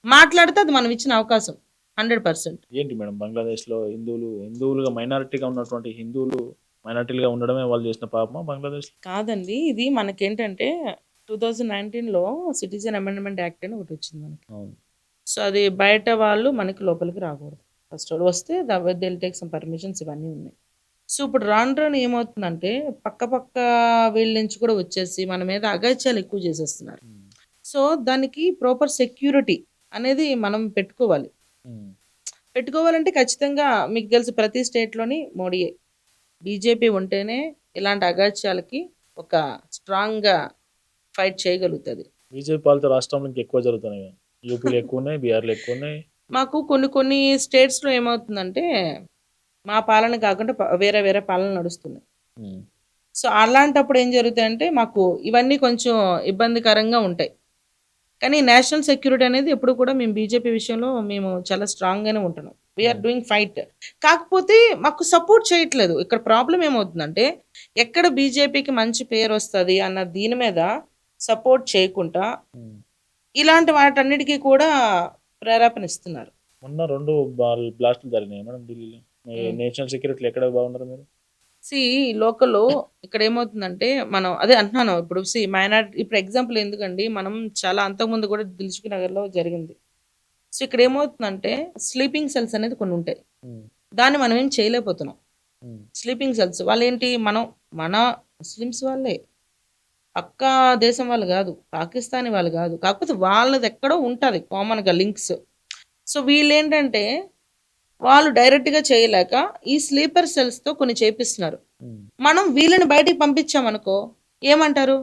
మాట్లాడితే అది మనం ఇచ్చిన అవకాశం 100%.
ఏంటి మేడం, బంగ్లాదేశ్లో హిందువులుగా మైనారిటీగా ఉన్నటువంటి హిందువులు మైనారిటీలుగా ఉండడమే వాళ్ళు చేసిన పాపమా బంగ్లాదేశ్?
కాదండి, ఇది మనకేంటంటే 2019లో సిటిజన్ అమెండ్మెంట్ యాక్ట్ అని ఒకటి వచ్చింది మనకి. సో అది బయట వాళ్ళు మనకి లోపలికి రాకూడదు. ఫస్ట్ వాళ్ళు వస్తే దిల్ టేక్ సమ్ పర్మిషన్స్, ఇవన్నీ ఉన్నాయి. సో ఇప్పుడు రాను ఏమవుతుందంటే పక్క వీళ్ళ నుంచి కూడా వచ్చేసి మన మీద అగాయిత్యాలు ఎక్కువ చేసేస్తున్నారు. సో దానికి ప్రాపర్ సెక్యూరిటీ అనేది మనం పెట్టుకోవాలంటే ఖచ్చితంగా మీకు తెలుసు ప్రతి స్టేట్లోని మోడీయే. బీజేపీ ఉంటేనే ఇలాంటి అగాయిత్యాలకి ఒక స్ట్రాంగ్గా ఫైట్ చేయగలుగుతుంది.
బీజేపీ పాలిత రాష్ట్రంలో ఇంకా ఎక్కువ జరుగుతున్నాయి కదా. యూపీలో ఎక్కువ ఉన్నాయి, బీహార్లో ఎక్కువ ఉన్నాయి.
మాకు కొన్ని స్టేట్స్లో ఏమవుతుందంటే మా పాలన కాకుండా వేరే వేరే పాలన నడుస్తున్నాయి.
ఉమ్,
సో అలాంటప్పుడు ఏం జరుగుతాయంటే మాకు ఇవన్నీ కొంచెం ఇబ్బందికరంగా ఉంటాయి. కానీ నేషనల్ సెక్యూరిటీ అనేది ఎప్పుడు కూడా మేము బీజేపీ విషయంలో మేము చాలా స్ట్రాంగ్గానే ఉంటున్నాం. We are doing fight. కాకపోతే మాకు సపోర్ట్ చేయట్లేదు. ఇక్కడ ప్రాబ్లం ఏమవుతుందంటే ఎక్కడ బీజేపీకి మంచి పేరు వస్తుంది అన్న దీని మీద సపోర్ట్ చేయకుండా
ఉమ్.
ఇలాంటి వాటన్నిటికీ కూడా ప్రేరేపణ ఇస్తున్నారు.
మొన్న 2 బ్లాస్టులు జరిగినాయి మేడం ఢిల్లీలో. నేషనల్ సెక్యూరిటీలో ఎక్కడ బాగున్నారు మీరు?
లోకల్లో ఇక్కడ ఏమవుతుందంటే మనం అదే అంటున్నాను. ఇప్పుడు మైనారిటీ ఇప్పుడు ఎగ్జాంపుల్ ఎందుకండి, మనం చాలా అంతకుముందు కూడా దిల్సుఖ్ నగర్లో జరిగింది. సో ఇక్కడ ఏమవుతుందంటే స్లీపింగ్ సెల్స్ అనేది కొన్ని ఉంటాయి.
ఉమ్,
దాన్ని మనం ఏం చేయలేకపోతున్నాం.
ఉమ్,
స్లీపింగ్ సెల్స్ వాళ్ళు ఏంటి, మన ముస్లిమ్స్ వాళ్ళే, పక్క దేశం వాళ్ళు కాదు, పాకిస్తానీ వాళ్ళు కాదు, కాకపోతే వాళ్ళది ఎక్కడో ఉంటుంది కామన్గా లింక్స్. సో వీళ్ళు ఏంటంటే వాళ్ళు డైరెక్ట్గా చేయలేక ఈ స్లీపర్ సెల్స్తో కొన్ని చేపిస్తున్నారు.
ఉమ్,
మనం వీళ్ళని బయటికి పంపించామనుకో ఏమంటారు,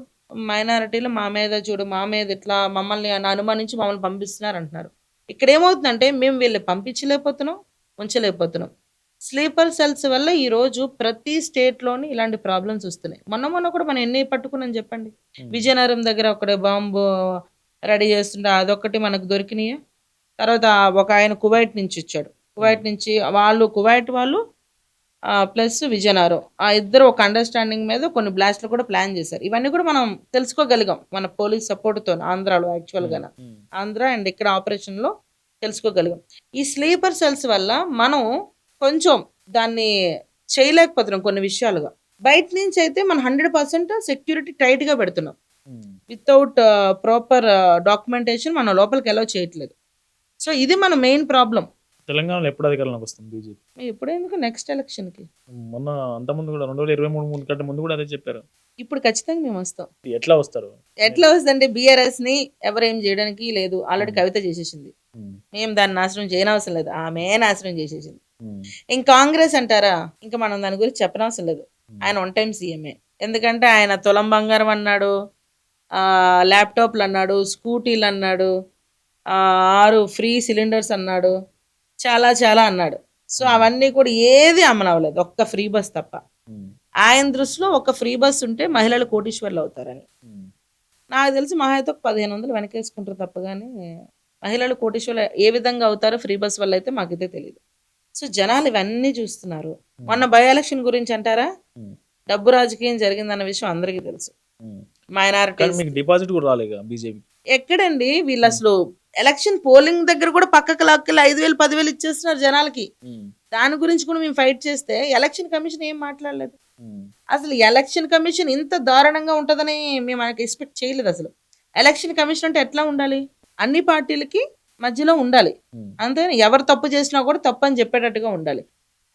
మైనారిటీలు మా మీద చూడు, మా మీద ఇట్లా మమ్మల్ని అనుమానించి మమ్మల్ని పంపిస్తున్నారు అంటున్నారు. ఇక్కడ ఏమవుతుందంటే మేము వీళ్ళని పంపించలేకపోతున్నాం, ఉంచలేకపోతున్నాం. స్లీపర్ సెల్స్ వల్ల ఈరోజు ప్రతి స్టేట్లోని ఇలాంటి ప్రాబ్లమ్స్ వస్తున్నాయి. మొన్న కూడా మనం ఎన్ని పట్టుకున్నాం చెప్పండి. విజయనగరం దగ్గర ఒకటి బాంబు రెడీ చేస్తుంటే అదొకటి మనకు దొరికినాయి. తర్వాత ఒక ఆయన కువైట్ నుంచి వచ్చాడు. కువైట్ నుంచి కువైట్ వాళ్ళు ప్లస్ విజయనగరం ఆ ఇద్దరు ఒక అండర్స్టాండింగ్ మీద కొన్ని బ్లాస్ట్లు కూడా ప్లాన్ చేశారు. ఇవన్నీ కూడా మనం తెలుసుకోగలిగాం మన పోలీస్ సపోర్ట్తో ఆంధ్రాలో. యాక్చువల్గా
ఉమ్,
ఆంధ్ర అండ్ ఇక్కడ ఆపరేషన్లో తెలుసుకోగలిగాం. ఈ స్లీపర్ సెల్స్ వల్ల మనం కొంచెం దాన్ని చేయలేకపోతున్నాం కొన్ని విషయాలుగా. బయట నుంచి అయితే మనం 100% సెక్యూరిటీ టైట్గా పెడుతున్నాం.
ఉమ్.
వితౌట్ ప్రాపర్ డాక్యుమెంటేషన్ మనం లోపలికి అలౌ చేయట్లేదు. సో ఇది మన మెయిన్ ప్రాబ్లం.
తెలంగాణలో ఎప్పుడు అధికారంలోకి వస్తుంది బీజేపీ?
ఇప్పుడు ఎందుకు నెక్స్ట్ ఎలక్షన్కి,
మొన్న అంతకుముందు కూడా 2023 కంటే ముందు కూడా అదే చెప్పారు.
ఇప్పుడు ఖచ్చితంగా మేము వస్తాం.
ఎట్లా వస్తారు?
ఎట్లా వస్తుందంటే బీఆర్ఎస్ని ఎవరేం చేయడానికి లేదు. ఆల్రెడీ కవిత చేసేసింది.
ఉమ్,
మేము దాన్ని నాశనం చేయనవసరం లేదు, ఆమె నాశనం చేసేసింది.
ఉమ్,
ఇంకా కాంగ్రెస్ అంటారా, ఇంకా మనం దాని గురించి చెప్పనవసరం లేదు. ఆయన 1 టైం సీఎంఏ. ఎందుకంటే ఆయన తులం బంగారం అన్నాడు, ల్యాప్టాప్లు అన్నాడు, స్కూటీలు అన్నాడు, 6 ఫ్రీ సిలిండర్స్ అన్నాడు, చాలా చాలా అన్నాడు. సో అవన్నీ కూడా ఏది అమలవ్వలేదు, ఒక్క ఫ్రీ బస్ తప్ప.
ఉమ్,
ఆయన దృష్టిలో ఒక ఫ్రీ బస్ ఉంటే మహిళలు కోటీశ్వర్లు అవుతారని.
ఉమ్.
నాకు తెలిసి మహా అయితే ఒక 1500 వెనకేసుకుంటారు తప్ప కానీ మహిళలు కోటీశ్వర్లు ఏ విధంగా అవుతారో ఫ్రీ బస్ వల్ల అయితే మాకైతే తెలియదు. సో జనాలు ఇవన్నీ చూస్తున్నారు. మొన్న బై ఎలక్షన్ గురించి అంటారా,
ఉమ్,
డబ్బు రాజకీయం జరిగిందన్న విషయం అందరికీ తెలుసు.
ఉమ్.
మైనారిటీ
కానీ మీకు డిపాజిట్ కూడా రాలేగా బీజేపీ?
ఎక్కడండి, వీళ్ళు అసలు ఎలక్షన్ పోలింగ్ దగ్గర కూడా పక్కకు లాక్కెళ్ళి 5000 10,000 ఇచ్చేస్తున్నారు జనాలకి. దాని గురించి కూడా మేము ఫైట్ చేస్తే ఎలక్షన్ కమిషన్ ఏం మాట్లాడలేదు. అసలు ఎలక్షన్ కమిషన్ ఇంత దారుణంగా ఉంటుందని మేము మనకి ఎక్స్పెక్ట్ చేయలేదు. అసలు ఎలక్షన్ కమిషన్ అంటే ఎట్లా ఉండాలి, అన్ని పార్టీలకి మధ్యలో ఉండాలి, అంతే. ఎవరు తప్పు చేసినా కూడా తప్పు అని చెప్పేటట్టుగా ఉండాలి.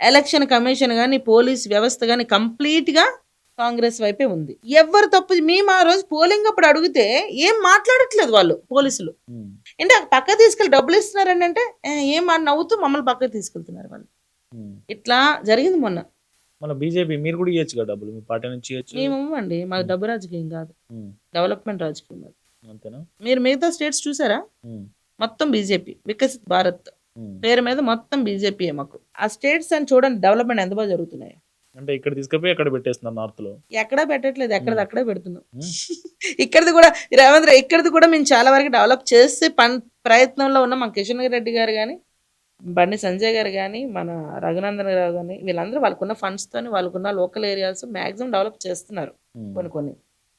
ఎలక్షన్ కమిషన్ కానీ పోలీస్ వ్యవస్థ కానీ కంప్లీట్గా కాంగ్రెస్ వైపే ఉంది. ఎవరు తప్పు, మేము ఆ రోజు పోలింగ్ అప్పుడు అడిగితే ఏం మాట్లాడట్లేదు వాళ్ళు పోలీసులు. అంటే పక్క తీసుకెళ్ళి డబ్బులు ఇస్తున్నారని అంటే ఏం నవ్వుతూ మమ్మల్ని పక్కకు తీసుకెళ్తున్నారు వాళ్ళు. ఇట్లా జరిగింది మొన్న.
మన బీజేపీ మీరు కూడా ఇవ్వచ్చు కదా డబ్బులు, మీ పార్టీ నుంచి ఇవ్వచ్చు.
మేము ఇవ్వండి, మాది డబ్బు రాజకీయం కాదు, డెవలప్మెంట్ రాజకీయం కాదు.
అంతేనా?
మీరు మిగతా స్టేట్స్ చూసారా, మొత్తం బీజేపీ, వికసిత్ భారత్ పేరు మీద మొత్తం బీజేపీ. మాకు ఆ స్టేట్స్ అని చూడండి డెవలప్మెంట్ ఎంత బాగా జరుగుతున్నాయి.
అంటే ఇక్కడ తీసుకుపోయి ఎక్కడ పెట్టేస్తున్నారు, నార్త్ లో
ఎక్కడా పెట్టట్లేదు, ఎక్కడది అక్కడే పెడుతున్నాం. ఇక్కడిది కూడా రేవంత్ ఇక్కడిది కూడా మేము చాలా వరకు డెవలప్ చేసే ప్రయత్నంలో ఉన్నాం. మన కిషన్ రెడ్డి గారు కానీ, బండి సంజయ్ గారు కానీ, మన రఘునందన్ గారు కానీ, వీళ్ళందరూ వాళ్ళకున్న ఫండ్స్తోని వాళ్ళకున్న లోకల్ ఏరియాస్ మ్యాక్సిమం డెవలప్ చేస్తున్నారు కొన్ని.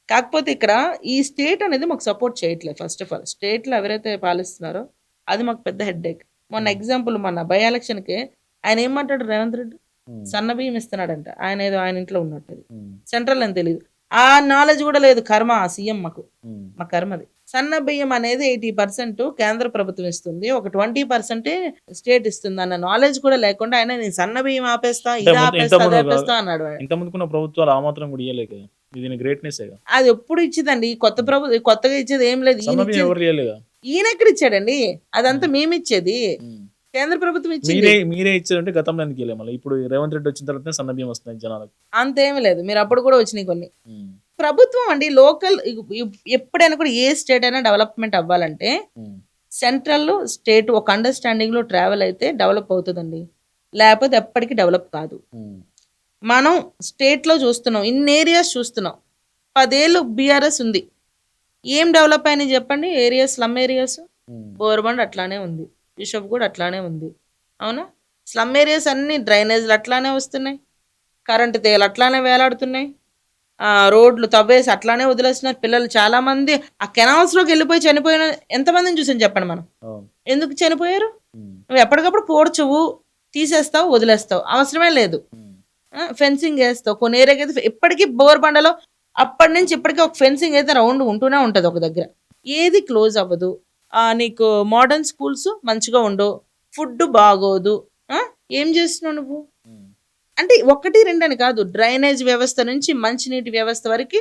కాకపోతే ఇక్కడ ఈ స్టేట్ అనేది మాకు సపోర్ట్ చేయట్లేదు. ఫస్ట్ ఆఫ్ ఆల్ స్టేట్లో ఎవరైతే పాలిస్తున్నారో అది మాకు పెద్ద హెడ్ ఏక్. మొన్న ఎగ్జాంపుల్ మొన్న బై ఎలక్షన్కి ఆయన ఏమంటాడు, రేవంత్ రెడ్డి సన్న బియ్యం ఇస్తున్నాడంట. ఆయన ఏదో ఆయన ఇంట్లో ఉన్నట్టు, సెంట్రల్ అని తెలియదు, ఆ నాలెడ్జ్ కూడా లేదు. కర్మ ఆ సీఎం మాకు, మా కర్మది. సన్న బియ్యం అనేది 80% కేంద్ర ప్రభుత్వం ఇస్తుంది, ఒక 20% స్టేట్ ఇస్తుంది అన్న నాలెడ్జ్ కూడా లేకుండా ఆయన నేను సన్న బియ్యం ఆపేస్తా, ఇది ఆపేస్తా, అది ఆపేస్తా అన్నాడు.
ఇంత ముందుకున్న ప్రభుత్వాలు ఆ మాత్రం కూడా ఇయ్యలేక, ఇది గ్రేట్నెస్.
అది ఎప్పుడు ఇచ్చిందండి, కొత్త ప్రభుత్వం కొత్తగా ఇచ్చేది ఏం లేదు. ఈయన ఎక్కడ ఇచ్చాడండి, అదంతా మేము ఇచ్చేది, కేంద్ర ప్రభుత్వం ఇచ్చింది.
మీరే ఇచ్చారంటే గతంలో ఎందుకు వెళ్ళే, మళ్ళీ ఇప్పుడు రేవంత్ రెడ్డి వచ్చిన తర్వాత సన్న బియ్యం వస్తున్నాయి జనాలకు.
అంతేమీ లేదు, మీరు అప్పుడు కూడా వచ్చినాయి కొన్ని. ప్రభుత్వం అండి లోకల్ ఎప్పుడైనా కూడా ఏ స్టేట్ అయినా డెవలప్మెంట్ అవ్వాలంటే సెంట్రల్ స్టేట్ ఒక అండర్స్టాండింగ్ లో ట్రావెల్ అయితే డెవలప్ అవుతుందండి, లేకపోతే ఎప్పటికీ డెవలప్ కాదు. మనం స్టేట్ లో చూస్తున్నాం, ఇన్ని ఏరియాస్ చూస్తున్నాం. 10 ఏళ్ళు బీఆర్ఎస్ ఉంది, ఏం డెవలప్ అయినాయి చెప్పండి? Areas, slum areas. బోర్బండ్ అట్లానే ఉంది, బిషప్ కూడా అట్లానే ఉంది, అవునా? స్లమ్ ఏరియాస్ అన్ని డ్రైనేజ్లు అట్లానే వస్తున్నాయి, కరెంటు తీగలు అట్లానే వేలాడుతున్నాయి, రోడ్లు తవ్వేసి అట్లానే వదిలేస్తున్నారు. పిల్లలు చాలా మంది ఆ కెనాల్స్ లోకి వెళ్ళిపోయి చనిపోయిన ఎంతమందిని చూసాను చెప్పండి మనం. ఎందుకు చనిపోయారు? నువ్వు ఎప్పటికప్పుడు పోడ్చువు, తీసేస్తావు, వదిలేస్తావు, అవసరమే లేదు. ఫెన్సింగ్ వేస్తావు కొన్ని ఏరియాకి అయితే. ఇప్పటికీ బోర్బండలో అప్పటి నుంచి ఇప్పటికీ ఒక ఫెన్సింగ్ అయితే రౌండ్ ఉంటూనే ఉంటుంది ఒక దగ్గర, ఏది క్లోజ్ అవ్వదు. నీకు మోడర్న్ స్కూల్స్ మంచిగా ఉండవు, ఫుడ్ బాగోదు. ఏం చేస్తున్నావు నువ్వు? అంటే 1, 2 అని కాదు, డ్రైనేజ్ వ్యవస్థ నుంచి మంచినీటి వ్యవస్థ వరకు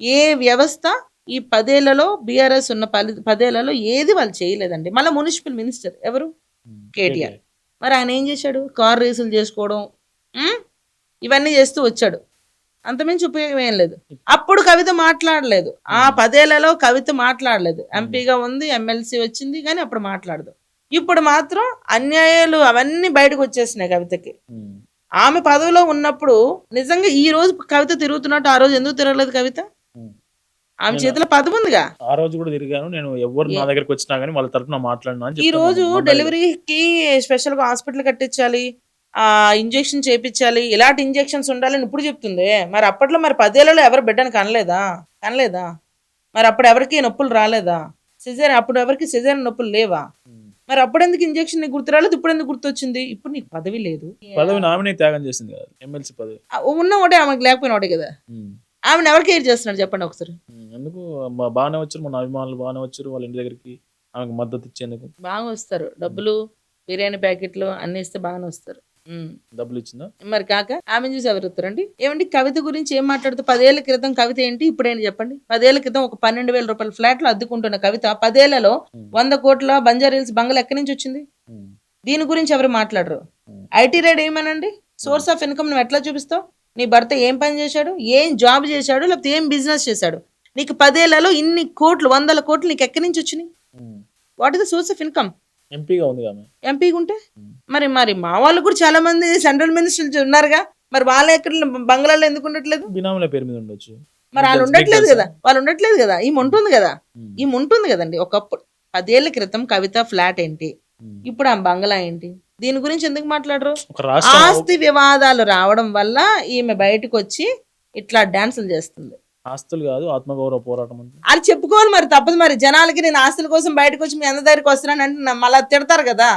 ఏ వ్యవస్థ ఈ 10 ఏళ్లలో బీఆర్ఎస్ ఉన్న 10 ఏళ్లలో ఏది వాళ్ళు చేయలేదండి. మళ్ళీ మున్సిపల్ మినిస్టర్ ఎవరు? కేటీఆర్. మరి ఆయన ఏం చేశాడు? కార్ రేసులు చేసుకోవడం, ఇవన్నీ చేస్తూ వచ్చాడు, అంతమించి ఉపయోగం ఏం లేదు. అప్పుడు కవిత మాట్లాడలేదు, ఆ 10 ఏళ్లలో కవిత మాట్లాడలేదు. ఎంపీగా ఉంది, ఎమ్మెల్సీ వచ్చింది, కానీ అప్పుడు మాట్లాడదు. ఇప్పుడు మాత్రం అన్యాయాలు అవన్నీ బయటకు వచ్చేసినాయి కవితకి. ఆమె పదవిలో ఉన్నప్పుడు నిజంగా ఈ రోజు కవిత తిరుగుతున్నట్టు ఆ రోజు ఎందుకు తిరగలేదు కవిత? ఆమె చేతిలో పదవి ఉందిగా.
ఆ రోజు కూడా తిరిగాను నేను, ఎవరు నా దగ్గరికి వచ్చినా గానీ వాళ్ళ తరపున మాట్లాడినా.
ఈ రోజు డెలివరీకి స్పెషల్ గా హాస్పిటల్ కట్టించాలి, ఇంజెక్షన్ చేపించాలి, ఇలాంటి ఇంజెక్షన్స్ ఉండాలని ఇప్పుడు చెప్తుంది. మరి అప్పట్లో మరి 10 ఏళ్లలో ఎవరు బిడ్డని కనలేదా? మరి అప్పుడు ఎవరికి నొప్పులు రాలేదా? సిజేరియన్ అప్పుడు ఎవరికి సిజేరియన్ నొప్పులు లేవా? మరి అప్పుడు ఎందుకు ఇంజెక్షన్ నీకు గుర్తు రాలేదు, ఇప్పుడు ఎందుకు గుర్తొచ్చింది? ఇప్పుడు నీకు పదవి లేదు.
పదవి ఆమెనే త్యాగం చేసింది కదా, ఎమ్మెల్సీ పదవి.
ఉన్న ఒకటే, ఆమెకు లేకపోయిన ఒకటే కదా. ఆమెను ఎవరు కేర్ చేస్తున్నాడు చెప్పండి ఒకసారి?
ఎందుకు బాగానే వచ్చారు, మన అభిమానులు బాగానే వచ్చారు వాళ్ళ ఇంటి దగ్గరికి ఆమెకు మద్దతు ఇచ్చేందుకు.
బాగా వస్తారు, డబ్బులు, బిర్యానీ ప్యాకెట్లు అన్ని ఇస్తే బాగానే వస్తారు.
డబ్బులు ఇచ్చిందా? మరి
కాక ఆమె చూసి ఎవరు వస్తారండి? ఏమండి కవిత గురించి ఏం మాట్లాడుతూ 10 ఏళ్ల క్రితం కవిత ఏంటి, ఇప్పుడేంటి చెప్పండి? 10 ఏళ్ల క్రితం ఒక 12,000 రూపాయల ఫ్లాట్ లో అద్దుకుంటున్న కవిత 10 ఏళ్లలో 100 కోట్ల బంజారీల్స్ బంగ్లా ఎక్కడి నుంచి వచ్చింది? దీని గురించి ఎవరు మాట్లాడరు. ఐటీ రైడ్ ఏమనండి, సోర్స్ ఆఫ్ ఇన్కమ్ నువ్వు ఎట్లా చూపిస్తావు? నీ భర్త ఏం పని చేశాడు, ఏం జాబ్ చేశాడు, లేకపోతే ఏం బిజినెస్ చేశాడు? నీకు 10 ఏళ్లలో ఇన్ని కోట్లు, 100 కోట్లు నీకు ఎక్కడి నుంచి వచ్చినాయి? What is the source of income?
ఎంపీగా ఉంది,
ఎంపీగా ఉంటే మరి మా వాళ్ళు కూడా చాలా మంది సెంట్రల్ మినిస్టర్లు ఉన్నారుగా, మరి వాళ్ళ ఎక్కడ బంగ్లాలో ఎందుకు ఉండట్లేదు?
బినాముల పేరు మీద ఉండొచ్చు.
మరి వాళ్ళు ఉండట్లేదు కదా, ఈమె ఉంటుంది కదండి. ఒకప్పుడు 10 ఏళ్ల క్రితం కవిత ఫ్లాట్ ఏంటి, ఇప్పుడు ఆ బంగ్లా ఏంటి? దీని గురించి ఎందుకు మాట్లాడరు? ఆస్తి వివాదాలు రావడం వల్ల ఈమె బయటకు వచ్చి ఇట్లా డాన్సులు చేస్తుంది.
ఆస్తులు కాదు, ఆత్మగౌరవ పోరాటం అంటే
అది చెప్పుకోవాలి, మరి తప్పదు. మరి జనాలకి నేను ఆస్తుల కోసం బయటకు వచ్చి మీ అందరి దగ్గరికి వస్తున్నాను అంటే మళ్ళీ తిడతారు కదా.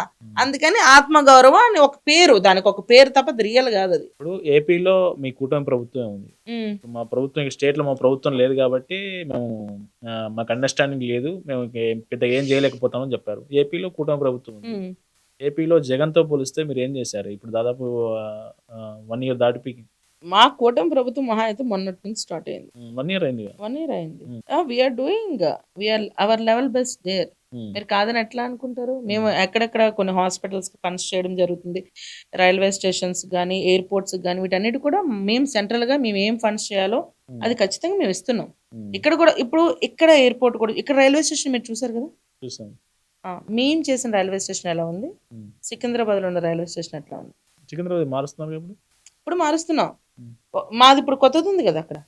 అందుకని ఆత్మగౌరవం అని ఒక పేరు, దానికి ఒక పేరు తప్ప రియల్ కాదు అది.
ఇప్పుడు ఏపీలో మీ కూటమి ప్రభుత్వం ఉంది, మా ప్రభుత్వం స్టేట్ లో మా ప్రభుత్వం లేదు కాబట్టి మేము మాకు అండర్స్టాండింగ్ లేదు, మేము పెద్ద ఏం చేయలేకపోతామని చెప్పారు. ఏపీలో కూటమి ప్రభుత్వం ఉంది. ఏపీలో జగన్ తో పోలిస్తే మీరు ఏం చేశారు? ఇప్పుడు దాదాపు 1 year దాటిపి
మా కూటమి ప్రభుత్వం మహా అయితే మొన్నటి నుంచి స్టార్ట్ అయింది.
1 year అయింది.
We are doing our level best there. మీరు కాదని ఎట్లా అనుకుంటారు? మేము ఎక్కడెక్కడ కొన్ని హాస్పిటల్స్ కి ఫండ్స్ చేయడం జరుగుతుంది, రైల్వే స్టేషన్స్ కానీ, ఎయిర్పోర్ట్స్ కానీ, వీటన్నిటి కూడా మేము సెంట్రల్ గా మేము ఏం ఫండ్స్ చేయాలో అది ఖచ్చితంగా మేము ఇస్తున్నాం. ఇక్కడ కూడా ఇప్పుడు ఇక్కడ ఎయిర్పోర్ట్ కూడా, ఇక్కడ రైల్వే స్టేషన్ మీరు చూసారు కదా, మేము చేసిన రైల్వే స్టేషన్ ఎలా ఉంది, సికింద్రాబాద్ లో ఉన్న రైల్వే స్టేషన్ ఎట్లా ఉంది?
సికింద్రాబాద్ మారుస్తున్నారు
ఇప్పుడు మారుస్తున్నాం. మాది ఇప్పుడు కొత్తది ఉంది కదా అక్కడ,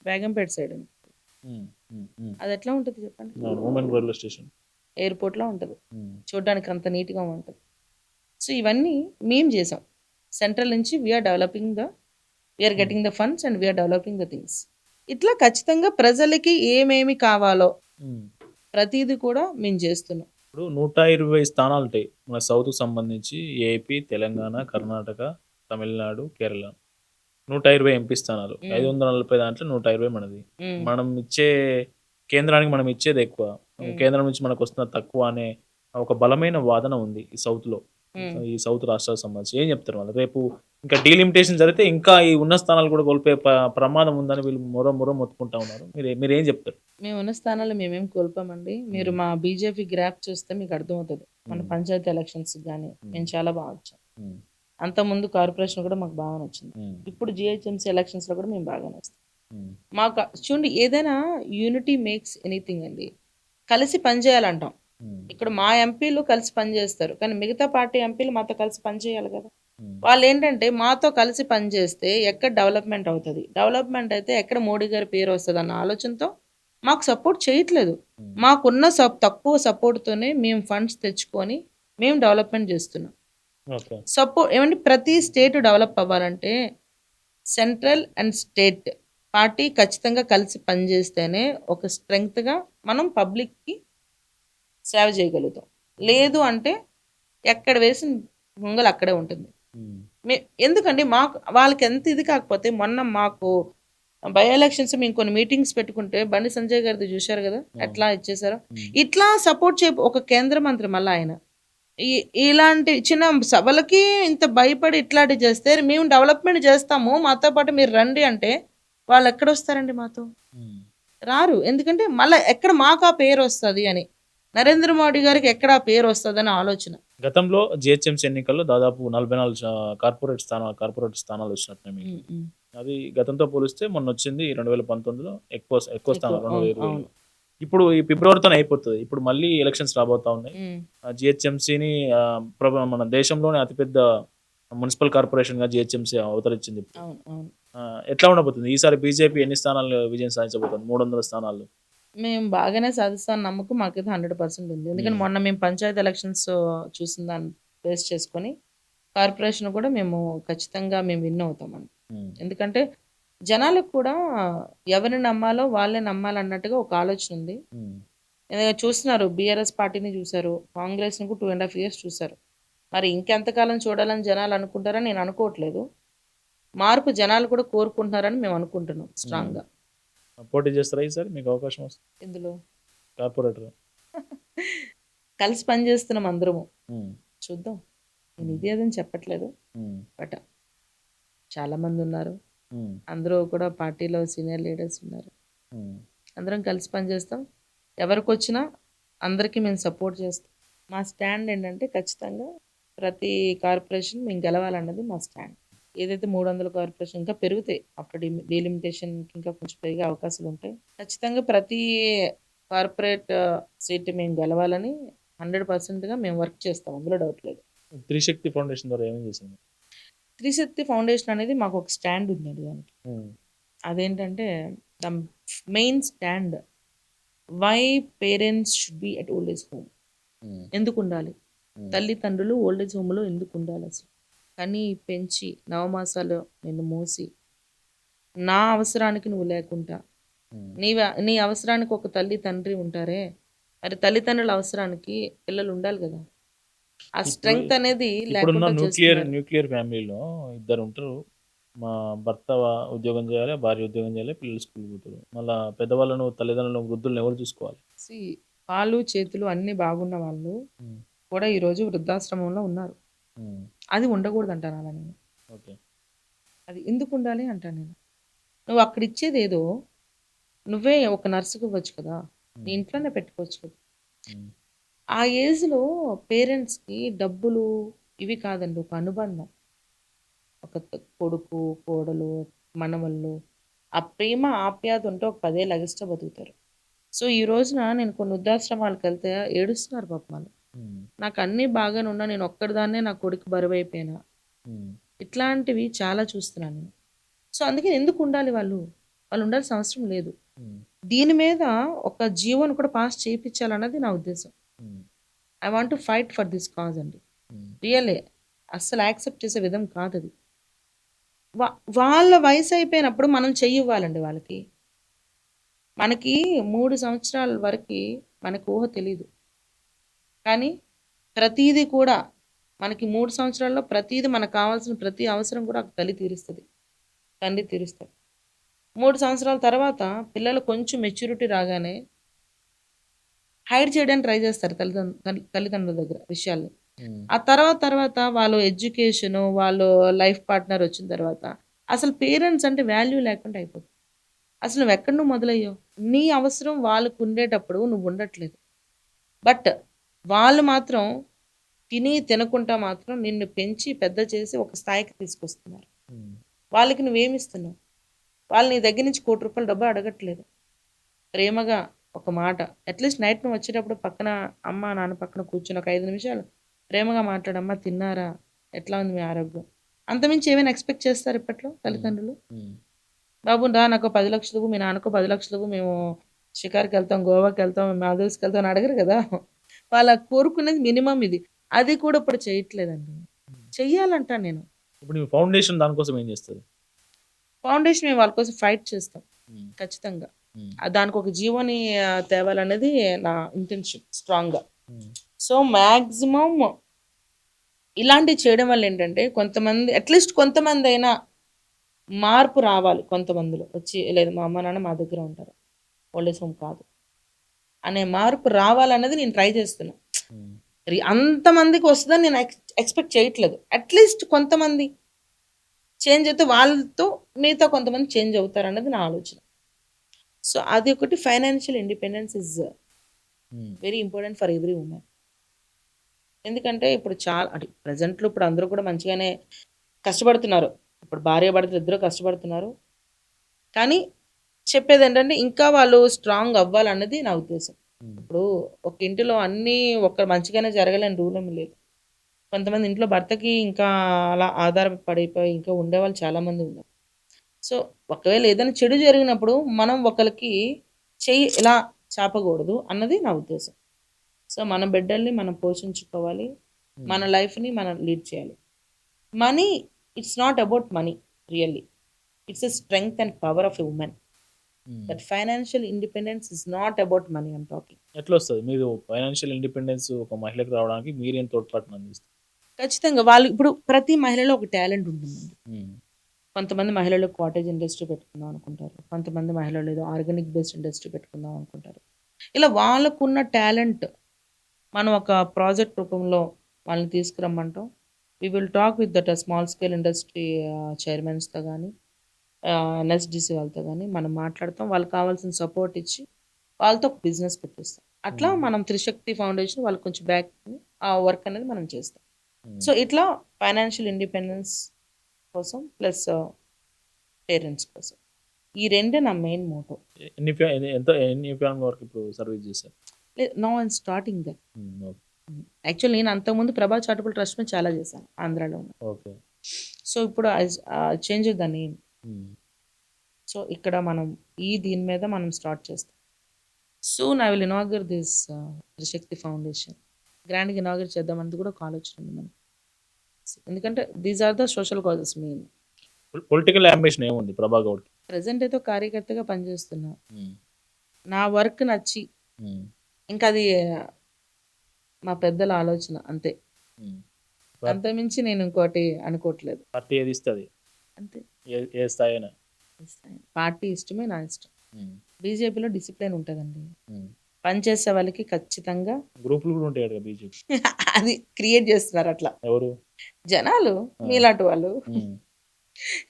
బేగంపేట సైడ్. అది ఎట్లా ఉంటుంది చెప్పండి?
రైల్వే స్టేషన్
ఎయిర్పోర్ట్ లా ఉంటుంది, చూడడానికి అంత నీట్ గా ఉంటుంది. సో ఇవన్నీ మేము చేసాం సెంట్రల్ నుంచి. We are getting the funds and we are developing the things. ఇట్లా ఖచ్చితంగా ప్రజలకి ఏమేమి కావాలో ప్రతిదీ కూడా మేము చేస్తున్నాం.
ఇప్పుడు 120 స్థానాలు ఉంటాయి మన సౌత్ సంబంధించి, ఏపీ, తెలంగాణ, కర్ణాటక, తమిళనాడు, కేరళ. 120 ఎంపీ స్థానాలు, 540 దాంట్లో 120 మనది. మనం ఇచ్చే కేంద్రానికి మనం ఇచ్చేది ఎక్కువ, కేంద్రం నుంచి మనకు వస్తున్న తక్కువ అనే ఒక బలమైన వాదన ఉంది ఈ సౌత్ లో, ఈ సౌత్ రాష్ట్రాలకు సంబంధించి. ఏం చెప్తారు వాళ్ళు? రేపు ఇంకా డీలిమిటేషన్ జరిగితే ఇంకా ఈ ఉన్న స్థానాలు కూడా కోల్పోయే ప్రమాదం ఉందని వీళ్ళు మొర మొత్తుకుంటా ఉన్నారు. మీరు ఏం చెప్తారు?
మేము ఉన్న స్థానాలు మేమేం కోల్పోమండి. మీరు మా బీజేపీ గ్రాఫ్ చూస్తే మీకు అర్థమవుతుంది. మన పంచాయతీ ఎలక్షన్స్ కానీ మేము చాలా బాగా వచ్చాం. అంత ముందు కార్పొరేషన్ కూడా మాకు బాగా నచ్చింది. ఇప్పుడు జిహెచ్ఎంసీ ఎలక్షన్స్ లో కూడా మేము బాగా వస్తాం. మాకు చూడండి, ఏదైనా యూనిటీ మేక్స్ ఎనీథింగ్ అండి. కలిసి పనిచేయాలంటాం. ఇక్కడ మా ఎంపీలు కలిసి పనిచేస్తారు, కానీ మిగతా పార్టీ ఎంపీలు మాతో కలిసి పనిచేయాలి కదా. వాళ్ళు ఏంటంటే మాతో కలిసి పనిచేస్తే ఎక్కడ డెవలప్మెంట్ అవుతుంది, డెవలప్మెంట్ అయితే ఎక్కడ మోడీ గారి పేరు వస్తుంది అన్న ఆలోచనతో మాకు సపోర్ట్ చేయట్లేదు. మాకున్న తక్కువ సపోర్ట్తోనే మేము ఫండ్స్ తెచ్చుకొని మేము డెవలప్మెంట్ చేస్తున్నాం. సపోర్ట్ ఏమంటే ప్రతి స్టేట్ డెవలప్ అవ్వాలంటే సెంట్రల్ అండ్ స్టేట్ పార్టీ ఖచ్చితంగా కలిసి పనిచేస్తేనే ఒక స్ట్రెంగ్త్గా మనం పబ్లిక్కి సేవ చేయగలుగుతాం. లేదు అంటే ఎక్కడ వేసిన ముంగలు అక్కడే ఉంటుంది. ఎందుకంటే మాకు వాళ్ళకి ఎంత ఇది కాకపోతే, మొన్న మాకు బై ఎలక్షన్స్ మేము కొన్ని మీటింగ్స్ పెట్టుకుంటే బండి సంజయ్ గారిది చూశారు కదా ఎట్లా ఇచ్చేసారో. ఇట్లా సపోర్ట్ ఒక కేంద్ర మంత్రి మళ్ళీ ఆయన ఇలాంటి చిన్న సభలకి ఇంత భయపడి ఇట్లాంటి చేస్తే మేము డెవలప్మెంట్ చేస్తాము మాతో పాటు మీరు రండి అంటే వాళ్ళు ఎక్కడ వస్తారండి, మాతో రారు. ఎందుకంటే మళ్ళీ ఎక్కడ మాకు ఆ పేరు వస్తుంది అని, నరేంద్ర మోడీ గారికి ఎక్కడ ఆ పేరు వస్తుంది అని ఆలోచన.
గతంలో జిహెచ్ఎంసీ ఎన్నికల్లో దాదాపు 44 కార్పొరేట్ స్థానాలు వచ్చినట్టు. అది గతంతో పోలిస్తే మొన్న వచ్చింది 2019లో ఎక్కువ స్థానాలు 2020. ఇప్పుడు ఈ ఫిబ్రవరితోనే అయిపోతుంది. ఇప్పుడు మళ్ళీ ఎలక్షన్స్ రాబోతా ఉన్నాయి. జిహెచ్ఎంసీని మన దేశంలోనే అతిపెద్ద మున్సిపల్ కార్పొరేషన్ గా జిహెచ్ఎంసీ అవతరించింది. ఎట్లా ఉండబోతుంది ఈసారి? బీజేపీ ఎన్ని స్థానాలు విజయం సాధించబోతుంది? 300 స్థానాలు.
మేము బాగానే సాధిస్తాను నమ్మకం మాకైతే 100% ఉంది. ఎందుకంటే మొన్న మేము పంచాయతీ ఎలక్షన్స్ చూసిన దాన్ని బేస్ చేసుకొని కార్పొరేషన్ కూడా మేము ఖచ్చితంగా విన్ అవుతామండి. ఎందుకంటే జనాలకు కూడా ఎవరిని నమ్మాలో వాళ్ళే నమ్మాలన్నట్టుగా ఒక ఆలోచన ఉంది. చూస్తున్నారు, బీఆర్ఎస్ పార్టీని చూశారు, కాంగ్రెస్ ని 2.5 years చూశారు. మరి ఇంకెంతకాలం చూడాలని జనాలు అనుకుంటారని నేను అనుకోవట్లేదు. మార్పు జనాలు కూడా కోరుకుంటున్నారని మేము అనుకుంటున్నాం స్ట్రాంగ్ గా.
పోటీ చేస్తారా ఈసారి? మీకు అవకాశం వస్తుంది
ఇందులో
కార్పొరేటర్
కలిసి పనిచేస్తున్నాం అందరము, చూద్దాం. నేను ఇది అదని చెప్పట్లేదు, బట్ చాలా మంది ఉన్నారు, అందరూ కూడా పార్టీలో సీనియర్ లీడర్స్ ఉన్నారు. అందరం కలిసి పనిచేస్తాం. ఎవరికి వచ్చినా అందరికీ మేము సపోర్ట్ చేస్తాం. మా స్టాండ్ ఏంటంటే ఖచ్చితంగా ప్రతి కార్పొరేషన్ మేము గెలవాలన్నది మా స్టాండ్. ఏదైతే 300 కార్పొరేషన్ ఇంకా పెరుగుతాయి ఆఫ్టర్ డీలిమిటేషన్, ఇంకా కొంచెం పెరిగే అవకాశాలు ఉంటాయి. ఖచ్చితంగా ప్రతి కార్పొరేట్ సీట్ మేము గెలవాలని 100%గా మేము వర్క్ చేస్తాం, అందులో డౌట్ లేదు.
త్రిశక్తి ఫౌండేషన్ ద్వారా ఏమేమి చేసింది?
త్రిశక్తి ఫౌండేషన్ అనేది మాకు ఒక స్టాండ్ ఉందండి దానికి. అదేంటంటే the main stand, why parents should be at old age home. ఎందుకు ఉండాలి తల్లిదండ్రులు ఓల్డ్ ఏజ్ హోమ్లో, ఎందుకు ఉండాలి అసలు? కానీ పెంచి 9 మాసాలు నిన్ను మోసి నా అవసరానికి నువ్వు లేకుండా, నీ అవసరానికి ఒక తల్లి తండ్రి ఉంటారే, మరి తల్లిదండ్రుల అవసరానికి పిల్లలు ఉండాలి కదా. ఆ స్ట్రెంగ్త్ అనేది
లేకుండా న్యూక్లియర్ ఫ్యామిలీలో 2 ఉంటారు. మా భర్త ఉద్యోగం చేయాలి, భార్య ఉద్యోగం చేయాలి, పిల్లలు స్కూల్ పోతారు. మళ్ళీ పెద్దవాళ్ళను, తల్లిదండ్రులను, వృద్ధులను ఎవరు చూసుకోవాలి?
కాళ్ళు చేతులు అన్ని బాగున్న వాళ్ళు కూడా ఈరోజు వృద్ధాశ్రమంలో ఉన్నారు. అది ఉండకూడదు అంటాను అలా నేను. అది ఎందుకు ఉండాలి అంటాను నేను. నువ్వు అక్కడ ఇచ్చేది ఏదో నువ్వే ఒక నర్సుకు ఇవ్వచ్చు కదా, నీ ఇంట్లోనే పెట్టుకోవచ్చు కదా. ఆ ఏజ్లో పేరెంట్స్కి డబ్బులు ఇవి కాదండి, ఒక అనుబంధం, ఒక కొడుకు కోడలు మనవళ్ళు, ఆ ప్రేమ ఆప్యాయత ఉంటే ఒక 10 ఏళ్ళు ఎగస్ట్రా బతుకుతారు. సో ఈ రోజున నేను కొన్ని వృద్ధాశ్రమాలకు వెళ్తే ఏడుస్తున్నారు పాప వాళ్ళు. నాకు అన్నీ బాగానే ఉన్నా, నేను ఒక్కడిదాన్నే నా కొడుకు బరువు అయిపోయినా, ఇట్లాంటివి చాలా చూస్తున్నాను నేను. సో అందుకే ఎందుకు ఉండాలి వాళ్ళు ఉండాల్సిన అవసరం లేదు. దీని మీద ఒక జీవోను కూడా పాస్ చేయించాలన్నది నా ఉద్దేశం. I want to fight for this cause అండి. రియల్లీ అస్సలు యాక్సెప్ట్ చేసే విధం కాదు అది. వాళ్ళ వయసు అయిపోయినప్పుడు మనం చెయ్యివ్వాలండి వాళ్ళకి. మనకి 3 సంవత్సరాల వరకు మనకు ఊహ తెలీదు, కానీ ప్రతీది కూడా మనకి 3 సంవత్సరాల్లో ప్రతీది మనకు కావాల్సిన ప్రతి అవసరం కూడా తల్లి తీరుస్తుంది, తండ్రి తీరుస్తాడు. 3 సంవత్సరాల తర్వాత పిల్లలు కొంచెం మెచ్యూరిటీ రాగానే హైడ్ చేయడానికి ట్రై చేస్తారు తల్లిదండ్రుల దగ్గర విషయాల్ని. ఆ తర్వాత వాళ్ళు ఎడ్యుకేషన్, వాళ్ళు లైఫ్ పార్ట్నర్ వచ్చిన తర్వాత అసలు పేరెంట్స్ అంటే వాల్యూ లేకుండా అయిపోతుంది. అసలు నువ్వు ఎక్కడ మొదలయ్యావు? నీ అవసరం వాళ్ళకు ఉండేటప్పుడు నువ్వు ఉండట్లేదు, బట్ వాళ్ళు మాత్రం తినకుండా మాత్రం నిన్ను పెంచి పెద్ద చేసి ఒక స్థాయికి తీసుకొస్తున్నారు. వాళ్ళకి నువ్వేమిస్తున్నావు? వాళ్ళు నీ దగ్గర నుంచి ₹1,00,00,000 డబ్బు అడగట్లేదు. ప్రేమగా ఒక మాట అట్లీస్ట్ నైట్ నువ్వు వచ్చేటప్పుడు పక్కన అమ్మ, నాన్న పక్కన కూర్చొని ఒక 5 నిమిషాలు ప్రేమగా మాట్లాడమ్మా తిన్నారా? ఎట్లా ఉంది మీ ఆరోగ్యం? అంతమించి ఏమైనా ఎక్స్‌పెక్ట్ చేస్తారా ఇప్పట్లో తల్లిదండ్రులు?
ఉమ్,
బాబు రా నాకో 10,00,000 ఇవ్వు, మీ నాన్నకో 10,00,000 ఇవ్వు, మేము షికార్‌కెళ్తాం, గోవాకెళ్తాం, మాల్దీవ్స్‌కెళ్తాం అని అడగరు కదా! వాళ్ళు కోరుకునేది మినిమమ్ ఇది. అది కూడా ఇప్పుడు చేయట్లేదండి. చెయ్యాలంటాను నేను.
ఇప్పుడు నీ ఫౌండేషన్ దానికోసం ఏం చేస్తుంది?
ఫౌండేషన్ మేము వాళ్ళ కోసం ఫైట్ చేస్తాం ఖచ్చితంగా. దానికి ఒక జీవోని తేవాలనేది నా ఇంటెన్షన్ స్ట్రాంగ్‌గా. సో, మాక్సిమం ఇలాంటివి చేయడం వల్ల ఏంటంటే కొంతమంది అట్లీస్ట్ కొంతమందైనా మార్పు రావాలి కొంతమందిలో. వచ్చి లేదు మా అమ్మ, నాన్న మా దగ్గర ఉంటారు. ఓల్డ్ ఏజ్ హోమ్ కాదు. అనే మార్పు రావాలన్నది నేను ట్రై చేస్తున్నా. అంతమందికి వస్తదని నేను ఎక్స్‌పెక్ట్ చేయట్లేదు. అట్లీస్ట్ కొంతమంది చేంజ్ అయితే వాళ్ళతో మిగతా కొంతమంది చేంజ్ అవుతారన్నది నా ఆలోచన. సో, అది ఒకటి financial independence is very important for every women. ఎందుకంటే ఇప్పుడు చాలా అంటే ప్రెజెంట్‌లో ఇప్పుడు అందరూ కూడా మంచిగానే కష్టపడుతున్నారు. ఇప్పుడు భార్యాభర్తలు ఇద్దరు కష్టపడుతున్నారు. కానీ చెప్పేదేంటంటే ఇంకా వాళ్ళు స్ట్రాంగ్ అవ్వాలన్నది నా ఉద్దేశం. ఇప్పుడు ఒక ఇంటిలో అన్నీ మంచిగానే జరగాలని రూల్ ఏమి లేదు. కొంతమంది ఇంట్లో భర్తకి ఇంకా అలా ఆధారపడిపోయి ఇంకా ఉండేవాళ్ళు చాలామంది ఉన్నారు. సో, ఒకవేళ ఏదైనా చెడు జరిగినప్పుడు మనం ఒకళ్ళకి చెయ్యి ఇలా చాపకూడదు అన్నది నా ఉద్దేశం. సో, మన బిడ్డల్ని మనం పోషించుకోవాలి. మన లైఫ్‌ని మనం లీడ్ చేయాలి. Money it's not about money really. It's a strength and power of a women. That financial independence is not about money I'm talking.
ఎట్లా వస్తుంది మీరు ఫైనాన్షియల్ ఇండిపెండెన్స్ ఒక మహిళకు రావడానికి మీరేం తోడ్పాటును అందిస్తారు?
ఖచ్చితంగా వాళ్ళు ఇప్పుడు ప్రతి మహిళలో ఒక టాలెంట్ ఉంటుందండి. కొంతమంది మహిళలు కాటేజ్ ఇండస్ట్రీ పెట్టుకుందాం అనుకుంటారు. కొంతమంది మహిళలు ఏదో ఆర్గానిక్ బేస్డ్ ఇండస్ట్రీ పెట్టుకుందాం అనుకుంటారు. ఇలా వాళ్ళకున్న టాలెంట్ మనం ఒక ప్రాజెక్ట్ రూపంలో వాళ్ళని తీసుకురమ్మంటాం. We will talk with that small scale industry చైర్మన్స్‌తో గానీ, ఎన్ఎస్‌డిసి వాళ్ళతో గానీ మనం మాట్లాడతాం. వాళ్ళకి కావాల్సిన సపోర్ట్ ఇచ్చి వాళ్ళతో ఒక బిజినెస్ పెట్టిస్తాం. అట్లా మనం త్రిశక్తి ఫౌండేషన్ వాళ్ళకి కొంచెం బ్యాక్ ఆ వర్క్ అనేది మనం చేస్తాం. సో, ఇట్లా ఫైనాన్షియల్ ఇండిపెండెన్స్ కోసం ప్లస్ పేరెంట్స్ కోసం. ఈ రెండే నా మెయిన్ మోటో.
ఎన్ని ఫ్యామిలీ వరకు ఇప్పుడు సర్వీస్ చేశారు?
Now I'm starting that.
Okay.
Actually నేను అంతకుముందు ప్రభా చారిటబుల్ ట్రస్ట్ మీద చాలా చేశాను ఆంధ్రాలో.
ఓకే.
సో, ఇప్పుడు చేంజ్ ద నేమ్. సో, ఇక్కడ మనం దీని మీద మనం స్టార్ట్ చేస్తాం. Soon I will inaugurate this Trishakti foundation. గ్రాండ్‌గా ఇనాగర్ చేద్దామన్నది కూడా ఒక ఆలోచన ఉంది మనకి. ఎందుకంటే these are the social causes main.
Political ambition ఏముంది ప్రభా గౌడ్‌కి?
ప్రెజెంట్ అయితే ఒక కార్యకర్తగా పనిచేస్తున్నా. నా వర్క్ నచ్చి ఇంకా అది మా పెద్దల ఆలోచన అంతే. అంతకుమించి నేను ఇంకోటి అనుకోవట్లేదు.
పార్టీ ఏది ఇస్తుంది
అంతే.
ఏ స్థాయి అయినా
పార్టీ ఇష్టమే నా ఇష్టం. బీజేపీలో డిసిప్లిన్ ఉంటుందండి. పనిచేసే వాళ్ళకి ఖచ్చితంగా
గ్రూపులు కూడా ఉంటాయి కదా బీజేపీ.
అది క్రియేట్ చేస్తున్నారు అట్లా
ఎవరు
జనాలు మీలాంటి వాళ్ళు.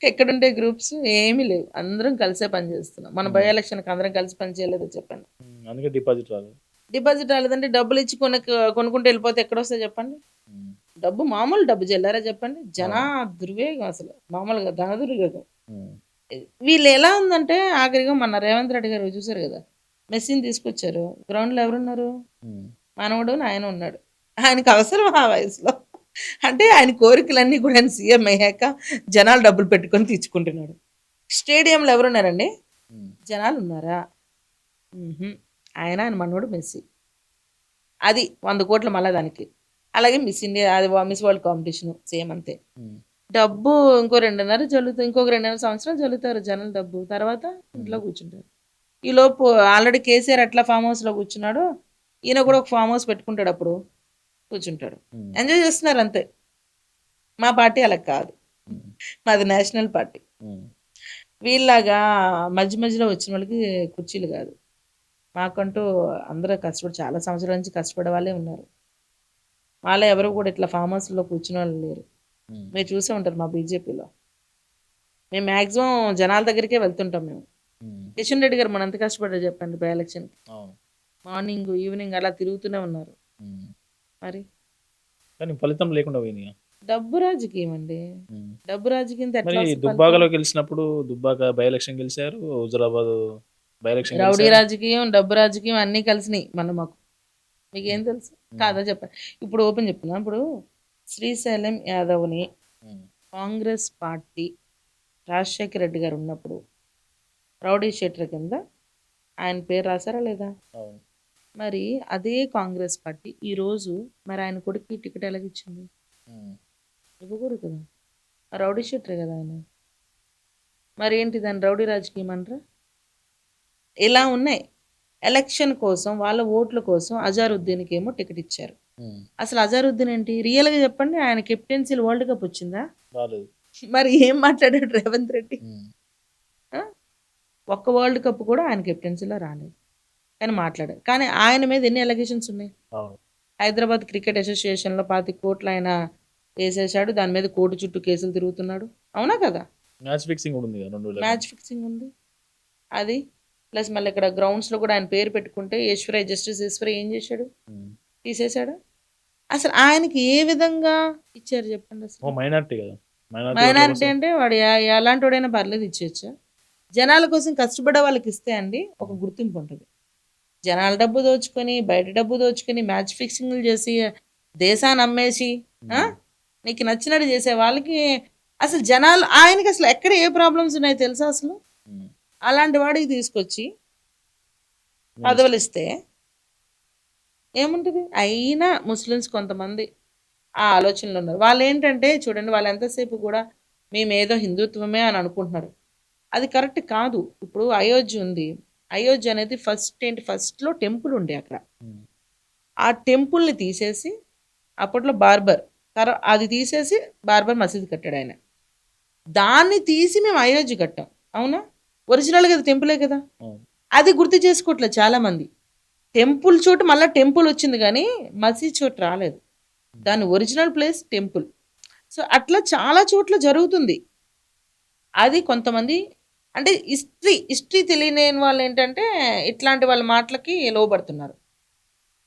ఎక్కడుంటే గ్రూప్స్ ఏమీ లేవు. అందరం కలిసే పని చేస్తున్నాం. మన బై ఎలక్షన్కి అందరం కలిసి పని చేయలేదో చెప్పండి.
అందుకే డిపాజిట్ రాదు.
డిపాజిట్ రాలేదంటే డబ్బులు ఇచ్చి కొనుక్కుంటూ వెళ్ళిపోతే ఎక్కడొస్తాయి చెప్పండి. డబ్బు మామూలు డబ్బు చెల్లారా చెప్పండి. దుర్వేగం అసలు మామూలుగా ధన దుర్వేగం. వీళ్ళు ఎలా ఉందంటే ఆఖరిగా మన రేవంత్ రెడ్డి గారు చూసారు కదా, మెస్సీని తీసుకొచ్చారు. గ్రౌండ్లో ఎవరున్నారు? మనవడు ఆయన ఉన్నాడు. ఆయనకు అవసరం ఆ వయసులో అంటే ఆయన కోరికలన్నీ కూడా ఆయన సీఎం అయ్యాక జనాలు డబ్బులు పెట్టుకొని తీర్చుకుంటున్నాడు. స్టేడియంలో ఎవరున్నారండి? జనాలు ఉన్నారా? ఆయన మనవడు మెస్సీ. అది 100 కోట్లు మళ్ళా దానికి. అలాగే మిస్ ఇండియా, అది మిస్ వరల్డ్ కాంపిటీషన్ సేమ్ అంతే. డబ్బు ఇంకో 2.5 జల్లుతారు, ఇంకొక 2.5 సంవత్సరాలు జల్లుతారు జనాలు డబ్బు. తర్వాత ఇంట్లో కూర్చుంటారు. ఈలోపు ఆల్రెడీ కేసీఆర్ ఎట్లా ఫామ్ హౌస్లో కూర్చున్నాడో ఈయన కూడా ఒక ఫామ్ హౌస్ పెట్టుకుంటాడు, అప్పుడు కూర్చుంటాడు. ఎంజాయ్ చేస్తున్నారు అంతే. మా పార్టీ అలా కాదు, మాది నేషనల్ పార్టీ. వీళ్ళలాగా మధ్య మధ్యలో వచ్చిన వాళ్ళకి కుర్చీలు కాదు. మాకంటూ అందరూ కష్టపడి చాలా సంవత్సరాల నుంచి కష్టపడే వాళ్ళే ఉన్నారు. వాళ్ళే ఎవరు కూడా ఇట్లా ఫామ్ హౌస్లో కూర్చున్న వాళ్ళు లేరు. మీరు చూసే ఉంటారు మా బీజేపీలో. మేము మ్యాక్సిమం జనాల దగ్గరికే వెళ్తుంటాం. మేము కిషన్ రెడ్డి గారు మన ఎంత కష్టపడ్డారు చెప్పండి బై ఎలక్షన్. మార్నింగ్ ఈవినింగ్ అలా తిరుగుతూనే ఉన్నారు. మరి
కానీ ఫలితం లేకుండా పోయింది.
డబ్బు రాజకీయం అండి.
ఉమ్.
డబ్బు రాజకీయంతో
మరి
ఎట్లా వస్తది ఫలితం?
దుబ్బాకలో గెలిచినప్పుడు దుబ్బాక బై ఎలక్షన్ గెలిచారు, హుజురాబాద్ బై ఎలక్షన్
రౌడీ
గెలిచారు.
రాజకీయం, డబ్బు రాజకీయం అన్నీ కలిసినాయి మాకు. మీకేం తెలుసు?
ఉమ్.
కాదా చెప్పండి. ఇప్పుడు ఓపెన్ చెప్తున్నా. ఇప్పుడు శ్రీశైలం యాదవ్‌ని
ఉమ్.
కాంగ్రెస్ పార్టీ రాజశేఖర రెడ్డి గారు ఉన్నప్పుడు రౌడీ షీటర్ కింద ఆయన పేరు రాసారా లేదా?
అవును.
మరి అదే కాంగ్రెస్ పార్టీ ఈరోజు మరి ఆయన కొడుక్కి టికెట్ ఎలాగిచ్చింది?
ఉమ్.
ఇవ్వకూడదు కదా. రౌడీ షీటరే కదా ఆయన. మరి ఏంటి దాన్ని రౌడీ రాజకీయం అంటారా? ఇలా ఉన్నాయి. ఎలక్షన్ కోసం వాళ్ళ ఓట్ల కోసం అజారుద్దీన్కి ఏమో టికెట్ ఇచ్చారు.
ఉమ్.
అసలు అజారుద్దీన్ ఏంటి? రియల్గా చెప్పండి, ఆయన కెప్టెన్సీలో వరల్డ్ కప్ వచ్చిందా?
రాలేదు.
మరి ఏం మాట్లాడాడు రేవంత్ రెడ్డి?
ఉమ్.
ఆ? ఒక్క వరల్డ్ కప్ కూడా ఆయన కెప్టెన్సీలో రాలేదు, కానీ మాట్లాడారు. కానీ ఆయన మీద ఎన్ని అలిగేషన్స్ ఉన్నాయి?
అవును.
హైదరాబాద్ క్రికెట్ అసోసియేషన్లో 25 కోట్లు ఆయన వేసేసాడు. దాని మీద కోర్టు చుట్టూ కేసులు తిరుగుతున్నాడు. అవునా కదా?
మ్యాచ్ ఫిక్సింగ్ కూడా ఉంది కదా 2011.
మ్యాచ్ ఫిక్సింగ్ ఉంది అది. ప్లస్ మళ్ళీ ఇక్కడ గ్రౌండ్స్లో కూడా ఆయన పేరు పెట్టుకుంటే ఈశ్వరయ్య, జస్టిస్ ఈశ్వరయ్య ఏం చేశాడు?
ఉమ్.
తీసేశాడు. అసలు ఆయనకి ఏ విధంగా ఇచ్చారు చెప్పండి
ఓ
అసలు?
మైనార్టీ కదా, మైనార్టీ
మైనారిటీ అంటే వాడు ఎలాంటి వాడైనా పర్లేదు ఇచ్చేయచ్చా? జనాల కోసం కష్టపడే వాళ్ళకి ఇస్తే అండి ఒక గుర్తింపు ఉంటుంది. జనాల డబ్బు దోచుకొని, బయట డబ్బు దోచుకొని, మ్యాచ్ ఫిక్సింగ్లు చేసి, దేశాన్ని అమ్మేసి, ఆ? నీకు నచ్చినట్టు చేసే వాళ్ళకి అసలు జనాలు ఆయనకి అసలు ఎక్కడ ఏ ప్రాబ్లమ్స్ ఉన్నాయో తెలుసా అసలు? అలాంటి వాడికి తీసుకొచ్చి పదవులు ఇస్తే ఏముంటుంది? అయినా ముస్లిమ్స్ కొంతమంది ఆ ఆలోచనలు ఉన్నారు. వాళ్ళు ఏంటంటే చూడండి, వాళ్ళు ఎంతసేపు కూడా మేమేదో హిందుత్వమే అని అనుకుంటున్నారు. అది కరెక్ట్ కాదు. ఇప్పుడు అయోధ్య ఉంది. అయోధ్య అనేది ఫస్ట్లో టెంపుల్ ఉండే అక్కడ. ఆ టెంపుల్ని తీసేసి అప్పట్లో అది తీసేసి బార్బర్ మసీద్ కట్టాడు ఆయన. దాన్ని తీసి మేము అయోధ్య కట్టాం. అవునా? ఒరిజినల్ కదా, టెంపులే కదా. అది గుర్తు చేసుకోవట్లేదు చాలామంది. టెంపుల్ చోటు మళ్ళీ టెంపుల్ వచ్చింది కానీ మసీద్ చోటు రాలేదు. దాని ఒరిజినల్ ప్లేస్ టెంపుల్. సో అట్లా చాలా చోట్ల జరుగుతుంది. అది కొంతమంది అంటే హిస్టరీ తెలియని వాళ్ళు ఏంటంటే ఇట్లాంటి వాళ్ళ మాటలకి లోబడుతున్నారు.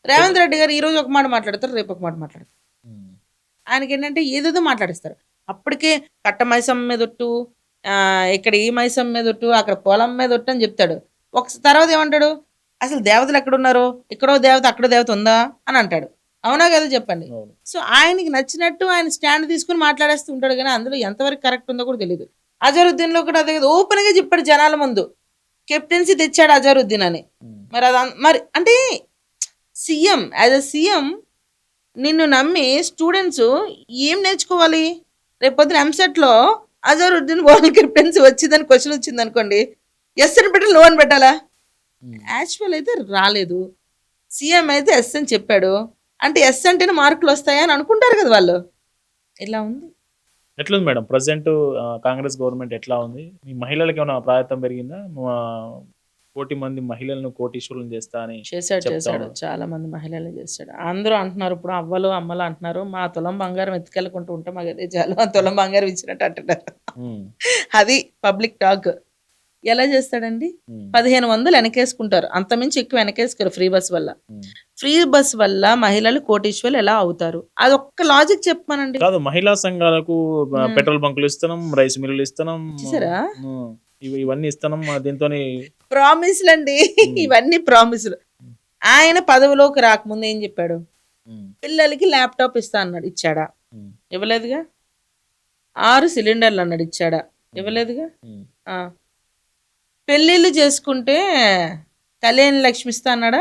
రేవంత్ రెడ్డి గారు ఈరోజు ఒక మాట మాట్లాడతారు, రేపు ఒక మాట మాట్లాడతారు. ఆయనకి ఏంటంటే ఏదేదో మాట్లాడిస్తారు. అప్పటికే కట్ట మైసమ్మ మీద ఒట్టు, ఇక్కడ ఈ మైసమ్మ మీద ఒట్టు, అక్కడ పొలం మీద ఒట్టు అని చెప్తాడు. తర్వాత ఏమంటాడు? అసలు దేవతలు ఎక్కడున్నారు? ఇక్కడో దేవత అక్కడో దేవత ఉందా అని అంటాడు. అవునా కదా చెప్పండి. సో ఆయనకి నచ్చినట్టు ఆయన స్టాండ్ తీసుకుని మాట్లాడేస్తూ ఉంటాడు, కానీ అందులో ఎంతవరకు కరెక్ట్ ఉందో కూడా తెలియదు. అజరుద్దీన్లో కూడా అదే ఓపెన్గా చెప్పాడు జనాల ముందు, కెప్టెన్సీ తెచ్చాడు అజరుద్దీన్ అని. మరి మరి అంటే సీఎం, యాజ్ అ సీఎం నిన్ను నమ్మి స్టూడెంట్స్ ఏం నేర్చుకోవాలి? రేపొద్దున ఎంసెట్లో అజరుద్దీన్ వరల్డ్ కెప్టెన్సీ వచ్చిందని క్వశ్చన్ వచ్చింది అనుకోండి, ఎస్ అని పెట్టాలి, నో అని పెట్టాలా? యాక్చువల్ అయితే రాలేదు, సీఎం అయితే ఎస్ అని చెప్పాడు అంటే ఎస్ అంటేనే మార్కులు వస్తాయని అనుకుంటారు కదా వాళ్ళు. ఇలా ఉంది.
ఎట్లుంది మేడం ప్రజెంట్ కాంగ్రెస్ గవర్నమెంట్ ఎట్లా ఉంది? మీ మహిళలకి ఏమైనా ప్రాయత్తం పెరిగిందా? 1,00,00,000 మంది మహిళలను కోటీశ్వరులను చేస్తా అని
చేశాడు. చాలా మంది మహిళలు చేశాడు. అందరూ అంటున్నారు, ఇప్పుడు అవ్వలు అమ్మలు అంటున్నారు, మా తులం బంగారం ఎత్తుకెళ్ళకుంటూ ఉంటే మాకు అదే చాలు, ఆ తులం బంగారం ఇచ్చినట్టు అంటున్నారు. అది పబ్లిక్ టాక్. ఎలా చేస్తాడండి? 1,500 వెనకేసుకుంటారు, అంతమించి ఎక్కువ వెనకేసుకోరు. ఫ్రీ బస్ వల్ల మహిళలు కోటీశ్వర్లు ఎలా అవుతారు? అది ఒక్క లాజిక్ చెప్పమనండి.
కాదు, మహిళా సంఘాలకు పెట్రోల్ బంకులు ఇస్తున్నాం, రైస్ మిల్లులు ఇస్తున్నాం,
చూసారా?
ఇవన్నీ ఇస్తున్నాం. దీంతో
ప్రామిస్లు అండి, ఇవన్నీ ప్రామిస్లు. ఆయన పదవిలోకి రాకముందు ఏం చెప్పాడు? పిల్లలకి ల్యాప్టాప్ ఇస్తా అన్నాడు, ఇచ్చాడా? ఇవ్వలేదుగా. 6 సిలిండర్లు అన్నాడు, ఇచ్చాడా? ఇవ్వలేదుగా. పెళ్ళిళ్ళు చేసుకుంటే కళ్యాణ లక్ష్మి ఇస్తా అన్నాడా?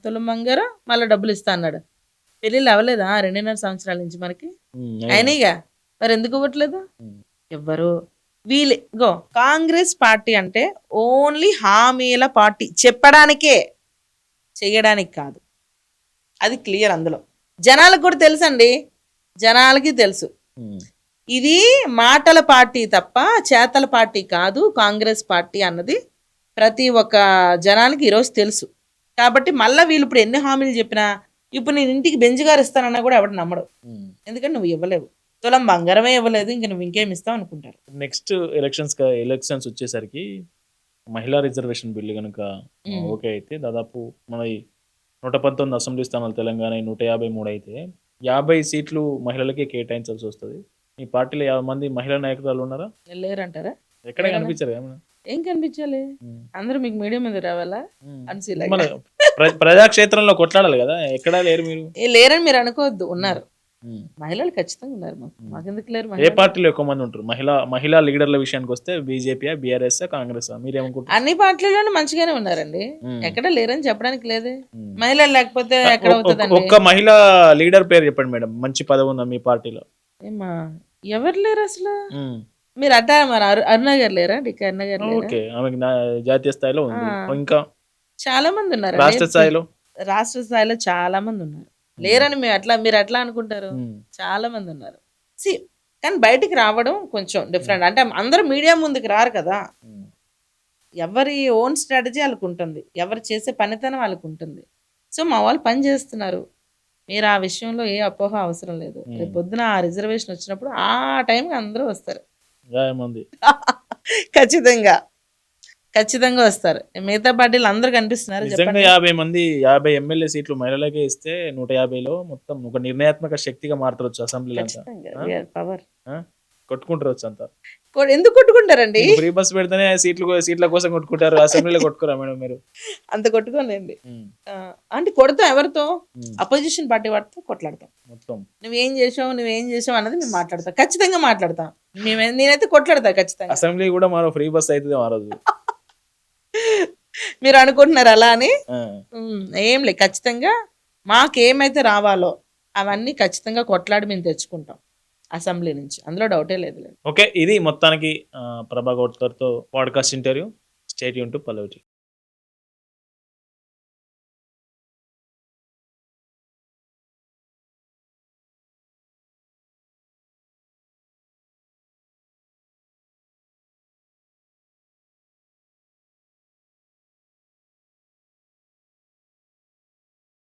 తులం బంగారు మళ్ళీ డబ్బులు ఇస్తా అన్నాడు. పెళ్ళిళ్ళు అవ్వలేదా 2.5 సంవత్సరాల నుంచి మనకి? అయినాయిగా. మరి ఎందుకు ఇవ్వట్లేదు? ఎవ్వరు వీళ్ళే. కాంగ్రెస్ పార్టీ అంటే ఓన్లీ హామీల పార్టీ, చెప్పడానికే, చెయ్యడానికి కాదు. అది క్లియర్. అందులో జనాలకు కూడా తెలుసండి, జనాలకి తెలుసు ఇది మాటల పార్టీ తప్ప చేతల పార్టీ కాదు కాంగ్రెస్ పార్టీ అన్నది ప్రతి ఒక్క జనానికి ఈరోజు తెలుసు. కాబట్టి మళ్ళీ వీళ్ళు ఇప్పుడు ఎన్ని హామీలు చెప్పినా, ఇప్పుడు నేను ఇంటికి బెంజ్గారు ఇస్తానన్నా కూడా ఎవడు నమ్మడు. ఎందుకంటే నువ్వు ఇవ్వలేవు, తులం బంగారమే ఇవ్వలేదు, ఇంక నువ్వు ఇంకేమి ఇస్తావు అనుకుంటారు.
నెక్స్ట్ ఎలక్షన్స్ వచ్చేసరికి మహిళా రిజర్వేషన్ బిల్లు కనుక ఓకే అయితే దాదాపు మన 119 అసెంబ్లీ స్థానాలు తెలంగాణ 153 అయితే 50 సీట్లు మహిళలకే కేటాయించాల్సి వస్తుంది. మీ పార్టీలో 50 మంది మహిళా నాయకురాలు ఉన్నారా?
లేరంటారా?
ఎక్కడ
లేరనా?
కనిపించారు ఏమన్నా?
ఏం కనిపించాలి?
ఉమ్.
అందరూ మీకు మీడియా మీద రావాలా?
ఉమ్.
అన్సీలాగా.
మన ప్రజాక్షేత్రంలో కొట్లాడాలి కదా, ఎక్కడా లేరు మీరు.
లేరని మీరు అనుకోవద్దు, ఉన్నారు.
ఉమ్.
మహిళలు ఖచ్చితంగా ఉన్నారు. మాకెందుకు లేరు
ఏ
మహిళలు?
పార్టీలో ఎక్కువ మంది ఉంటారు? మహిళా లీడర్ల విషయానికి వస్తే బీజేపీ, బీఆర్ఎస్, కాంగ్రెస్ మీరేమనుకుంటారు?
అన్ని పార్టీలోనూ మంచిగానే ఉన్నారండి.
ఉమ్.
ఎక్కడ లేరని చెప్పడానికి లేదే.
ఉమ్.
మహిళలు లేకపోతే ఎక్కడ అవుతుందండి?
ఒక్క మహిళా లీడర్ పేరు చెప్పండి మేడం, మంచి పదవి ఉందా మీ పార్టీలో?
ఏమా ఎవరు లేరు అసలు?
ఉమ్.
మీరు అట్టా మరి అరుణ గారు లేరా? డికే అరుణ గారు లేరా?
ఓకే, ఆమెకి జాతీయ స్థాయిలో ఉంది.
ఆ.
ఇంకా
చాలా మంది ఉన్నారు.
రాష్ట్ర స్థాయిలో?
రాష్ట్ర స్థాయిలో చాలా మంది ఉన్నారు. లేరని మీరు అట్లా అనుకుంటారు.
ఉమ్.
చాలా మంది ఉన్నారు. సి కానీ బయటికి రావడం కొంచెం డిఫరెంట్. అంటే అందరూ మీడియా ముందుకు రారు కదా.
ఉమ్.
ఎవరి ఓన్ స్ట్రాటజీ వాళ్ళకు ఉంటుంది, ఎవరు చేసే పనితనం వాళ్ళకు ఉంటుంది. సో మా వాళ్ళు పని చేస్తున్నారు. మీరు ఆ విషయంలో ఏ అపోహ అవసరం లేదు. రేపు పొద్దున ఆ రిజర్వేషన్ వచ్చినప్పుడు ఆ టైంకి అందరూ వస్తారు.
50 మంది
ఖచ్చితంగా ఖచ్చితంగా వస్తారు. మిగతా పార్టీలు అందరూ కనిపిస్తున్నారు
నిజంగా
చెప్పండి.
50 మంది 50 ఎమ్మెల్యే సీట్లు మహిళలకే ఇస్తే 150లో మొత్తం ఒక నిర్ణయాత్మక శక్తిగా మారవచ్చు అసెంబ్లీలో అంతా.
ఖచ్చితంగా పవర్.
కొట్టుకుంటారు వచ్చి అంతా.
ఎందుకు కొట్టుకుంటారండి?
ఫ్రీ బస్ పెడితేనే సీట్ల కోసం కొట్టుకుంటారు, అసెంబ్లీలో కొట్టుకోరా మేడం మీరు?
అంత కొట్టుకోలేండి.
ఉమ్.
అంటే కొడతాం ఎవరితో?
ఉమ్.
అపోజిషన్ పార్టీ వాటితో కొట్లాడతాం.
మొత్తం
నువ్వేం చేసావు అన్నది మేము మాట్లాడతాం. ఖచ్చితంగా మాట్లాడతాం. నేనైతే కొట్లాడతా ఖచ్చితంగా.
అసెంబ్లీ కూడా మరో ఫ్రీ బస్ అవుతుంది ఆ రోజు.
మీరు అనుకుంటున్నారు అలా అని?
ఆ.
ఏం లేదు, ఖచ్చితంగా మాకేమైతే రావాలో అవన్నీ ఖచ్చితంగా కొట్లాడి మేము తెచ్చుకుంటాం అసెంబ్లీ నుంచి. అందులో డౌటే లేదు.
ఓకే, ఇది మొత్తానికి ప్రభా గౌడ్కర్తో podcast interview. Stay tuned to Pallavi.